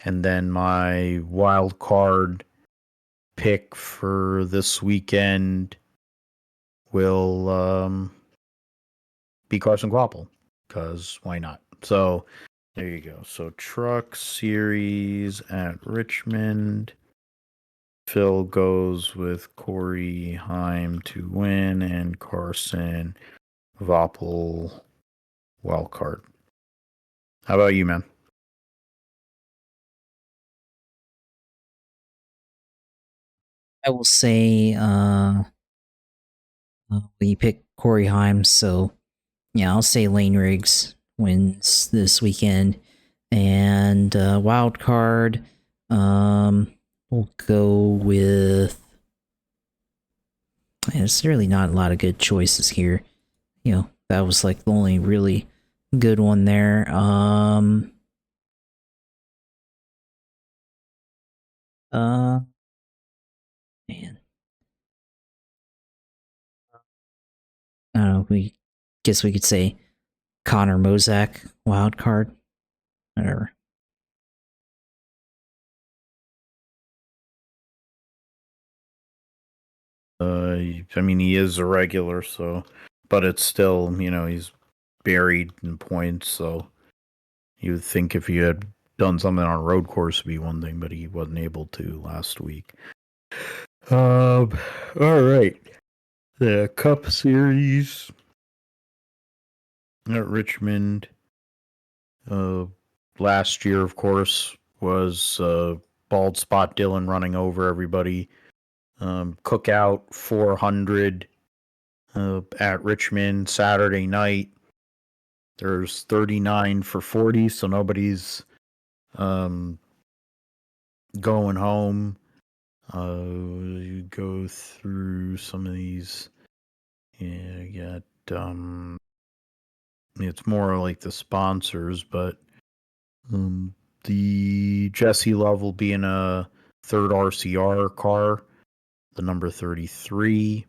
And then my wild card pick for this weekend will be Carson Quapple, because why not? So there you go. So truck series at Richmond. Phil goes with Corey Heim to win and Carson Voppel wild card. How about you, man? I will say we picked Corey Heim, so yeah, I'll say Lane Riggs wins this weekend. And wild card, we'll go with. There's really not a lot of good choices here. You know, that was like the only really good one there. Man. I don't know, we guess we could say Connor Mozak wild card. Whatever. I mean, he is a regular, so, but it's still, you know, he's buried in points, so you would think if he had done something on a road course would be one thing, but he wasn't able to last week. All right. The Cup Series at Richmond last year, of course, was Bald Spot Dylan running over everybody. Cookout 400 at Richmond Saturday night. There's 39 for 40, so nobody's going home. You go through some of these. Yeah, you got it's more like the sponsors, but the Jesse Love will be in a third RCR car, the number 33.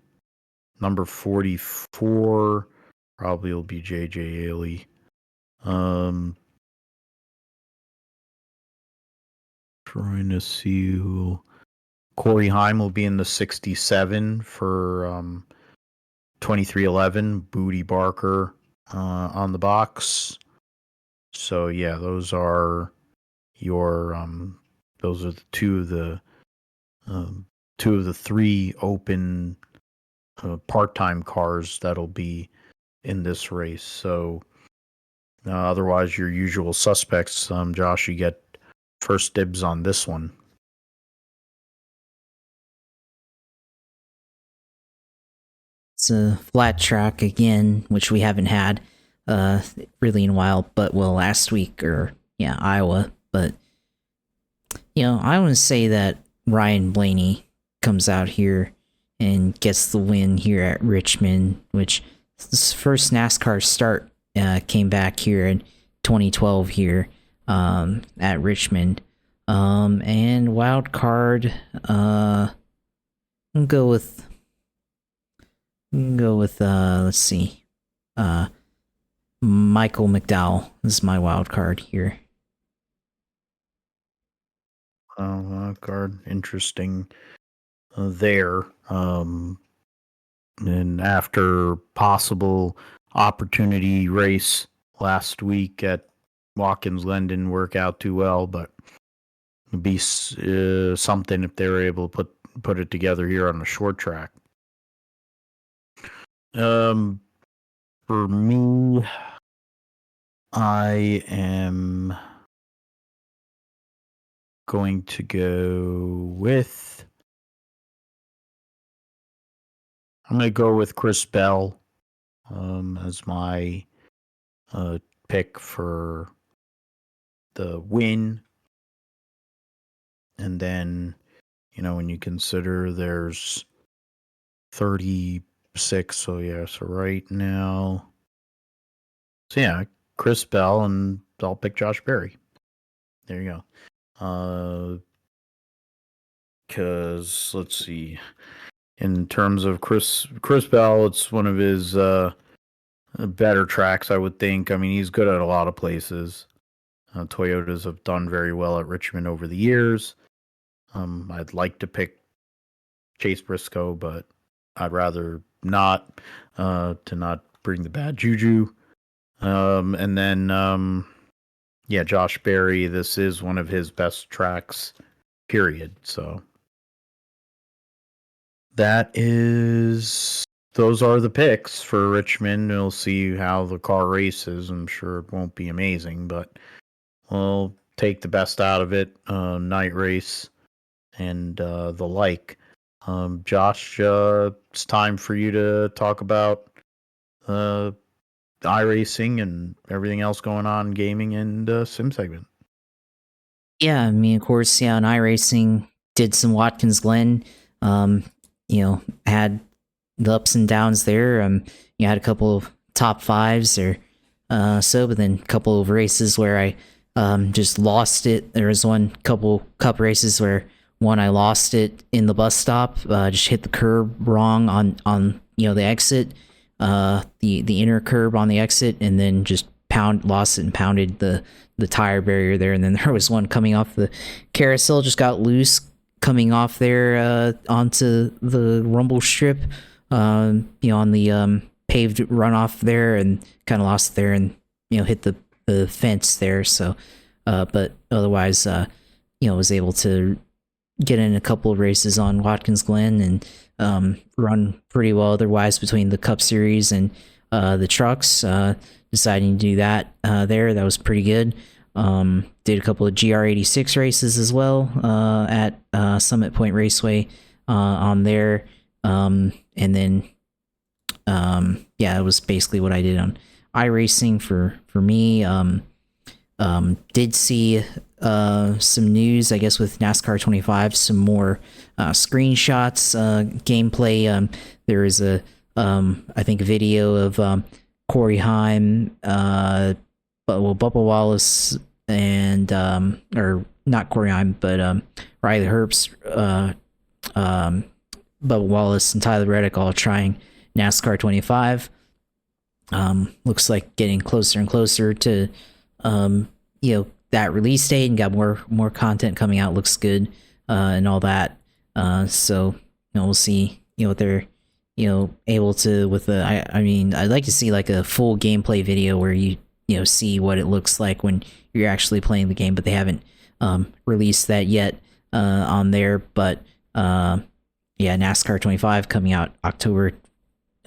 Number 44 probably will be JJ Ailey. Trying to see who. Corey Heim will be in the 67 for 2311. Booty Barker on the box. So yeah, those are your those are the two of the two of the three open part-time cars that'll be in this race. So otherwise, your usual suspects, Josh, you get first dibs on this one. It's a flat track again, which we haven't had really in a while, but last week, or Iowa. But I want to say that Ryan Blaney comes out here and gets the win here at Richmond, which this first NASCAR start came back here in 2012 here at Richmond. And wild card, I'll go with let's see, Michael McDowell is my wild card here. Wild card, interesting there. And after possible opportunity race last week at Watkins Glen didn't work out too well, but it'd be something if they were able to put it together here on a short track. For me, I am going to go with Chris Bell as my pick for the win. And then, when you consider there's 36, so right now. So Chris Bell, and I'll pick Josh Berry. There you go. Because let's see, in terms of Chris Bell, it's one of his better tracks, I would think. I mean, he's good at a lot of places. Toyotas have done very well at Richmond over the years. I'd like to pick Chase Briscoe, but I'd rather not, to not bring the bad juju. And then, Josh Berry, this is one of his best tracks, period. So those are the picks for Richmond. We'll see how the car races. I'm sure it won't be amazing, but we'll take the best out of it. Night race and the like. Josh, it's time for you to talk about iRacing and everything else going on in gaming and sim segment. Yeah, I mean, of course, on iRacing, did some Watkins Glen, had the ups and downs there. You had a couple of top fives or so, but then a couple of races where I just lost it. There was couple cup races where I lost it in the bus stop, just hit the curb wrong on the exit, the inner curb on the exit, and then just lost it and pounded the tire barrier there. And then there was one coming off the carousel, just got loose coming off there onto the rumble strip, on the paved runoff there, and kind of lost there and hit the fence there. So but otherwise was able to get in a couple of races on Watkins Glen and run pretty well otherwise between the Cup Series and the trucks. Deciding to do that there, that was pretty good. Did a couple of GR86 races as well at Summit Point Raceway on there. And then it was basically what I did on iRacing for me. Did see some news, I guess, with NASCAR 25, some more screenshots, gameplay. There is I think a video of Corey Heim, Bubba Wallace, and or not Corey Heim, but Riley Herbst, Bubba Wallace, and Tyler Reddick all trying NASCAR 25. Looks like getting closer and closer to that release date, and got more content coming out. Looks good and all that. So we'll see what they're able to with the. I mean, I'd like to see like a full gameplay video where you see what it looks like when you're actually playing the game, but they haven't released that yet on there. But NASCAR 25 coming out October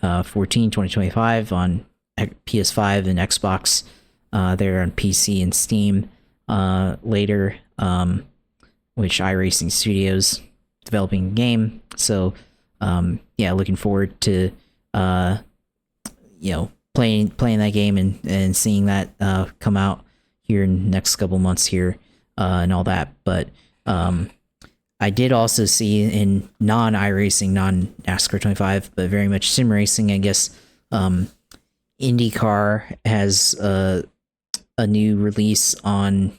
14, 2025 on PS5 and Xbox. There on PC and Steam later, which iRacing Studios developing game. So looking forward to playing that game and seeing that come out here in the next couple months here and all that. But I did also see in non-iRacing, non-NASCAR 25, but very much sim racing, I guess, IndyCar has a new release on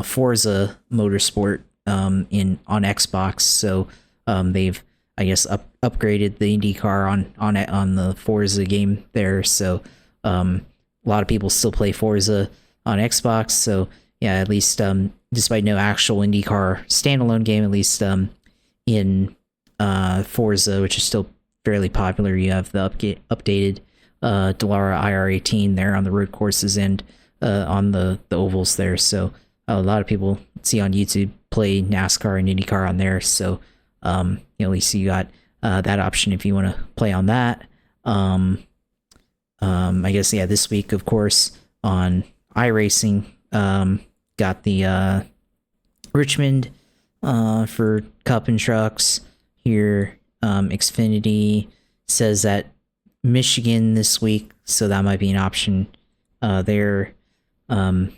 Forza Motorsport on Xbox. So they've, I guess, upgraded the IndyCar on the Forza game there. So a lot of people still play Forza on Xbox. So yeah, at least despite no actual IndyCar standalone game, at least in Forza, which is still fairly popular, you have the updated Dallara IR18 there on the road courses and on the ovals there. So a lot of people see on YouTube play NASCAR and IndyCar on there. So at least you got that option if you want to play on that. I guess this week, of course, on iRacing, got the Richmond for Cup and Trucks here. Xfinity says that Michigan this week, so that might be an option there. IndyCar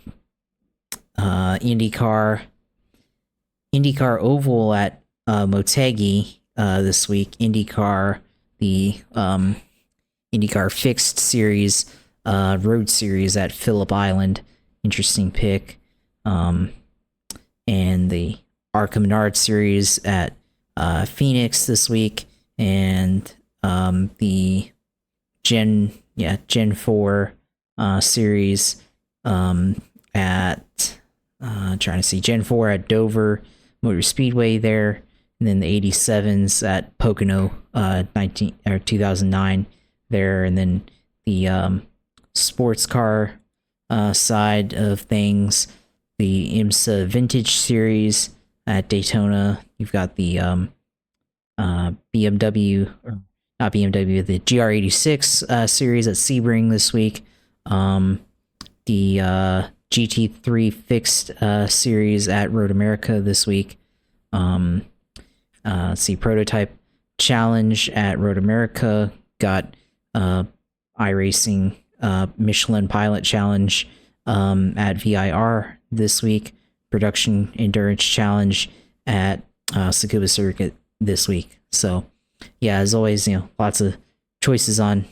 Oval at Motegi this week. IndyCar, the IndyCar Fixed Series Road Series at Phillip Island. Interesting pick. And the Arca Menard Series at Phoenix this week, and the Gen 4 series at trying to see Gen 4 at Dover Motor Speedway there, and then the 87s at Pocono 2009 there, and then the sports car side of things, the IMSA Vintage Series at Daytona. You've got the BMW, or not BMW, the GR86 series at Sebring this week. The GT3 Fixed series at Road America this week. Let's see, Prototype Challenge at Road America. Got iRacing Michelin Pilot Challenge at VIR this week. Production Endurance Challenge at Tsukuba Circuit this week. So yeah, as always, lots of choices on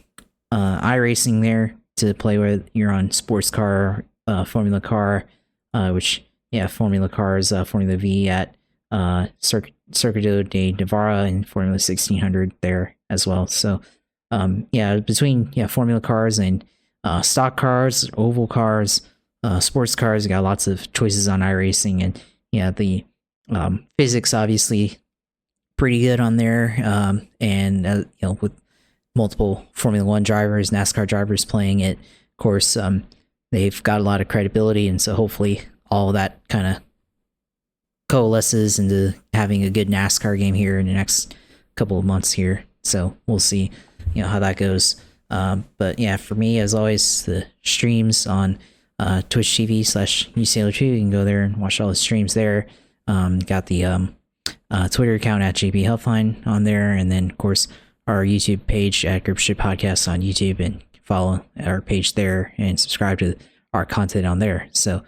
iRacing there to play with. You're on sports car, Formula Car, which Formula Cars, Formula V at Circuito de Navarra and Formula 1600 there as well. So between Formula Cars and stock cars, oval cars, sports cars, you got lots of choices on iRacing, and the physics obviously pretty good on there, and with multiple Formula One drivers, NASCAR drivers playing it, of course, they've got a lot of credibility, and so hopefully all that kind of coalesces into having a good NASCAR game here in the next couple of months here. So we'll see how that goes. But yeah, for me, as always, the streams on Twitch TV/UCLO2, you can go there and watch all the streams there. Got the Twitter account at JB Helpline on there, and then of course our YouTube page at Gripship Podcast on YouTube, and follow our page there and subscribe to our content on there. So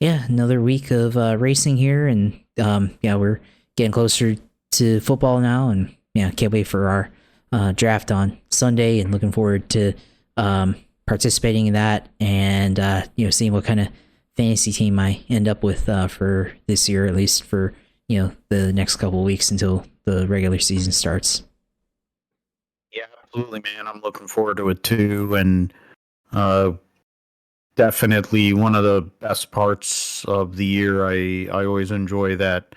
yeah, another week of racing here, and we're getting closer to football now, and can't wait for our draft on Sunday, and looking forward to participating in that, and seeing what kind of fantasy team I end up with for this year, at least for the next couple of weeks until the regular season starts. Yeah, absolutely, man. I'm looking forward to it too, and definitely one of the best parts of the year. I always enjoy that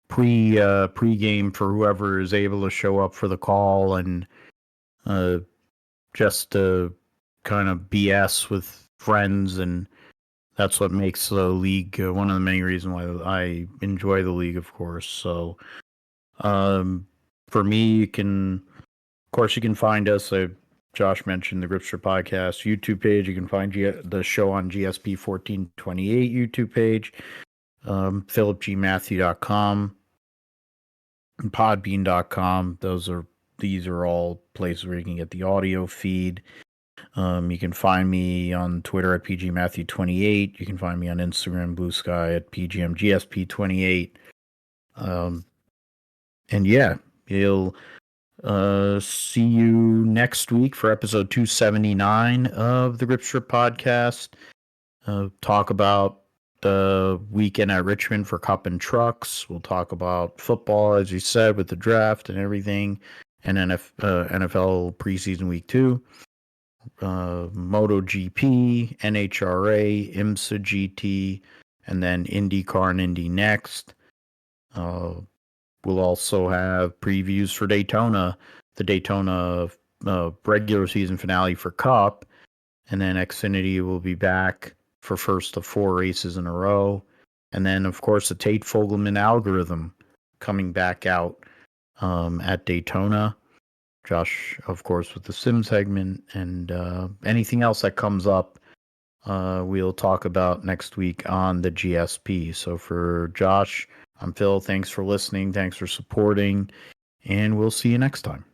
pre-game for whoever is able to show up for the call, and just to kind of BS with friends, and that's what makes the league one of the many reasons why I enjoy the league, of course. So for me, you can find us. Josh mentioned the Gripster Podcast YouTube page. You can find the show on GSP 1428 YouTube page, philipgmatthew.com, and podbean.com. These are all places where you can get the audio feed. You can find me on Twitter at pgmatthew28. You can find me on Instagram, Blue Sky at pgmgsp28. And yeah, you'll see you next week for episode 279 of the Grip Strip Podcast. Talk about the weekend at Richmond for Cup and Trucks. We'll talk about football, as you said, with the draft and everything, and NFL preseason week 2. MotoGP, NHRA, IMSA GT, and then IndyCar and Indy next. We'll also have previews for Daytona, the Daytona regular season finale for Cup, and then Xfinity will be back for first of 4 races in a row. And then, of course, the Tate Fogelman algorithm coming back out at Daytona. Josh, of course, with the sim segment, and anything else that comes up, we'll talk about next week on the GSP. So for Josh, I'm Phil. Thanks for listening. Thanks for supporting, and we'll see you next time.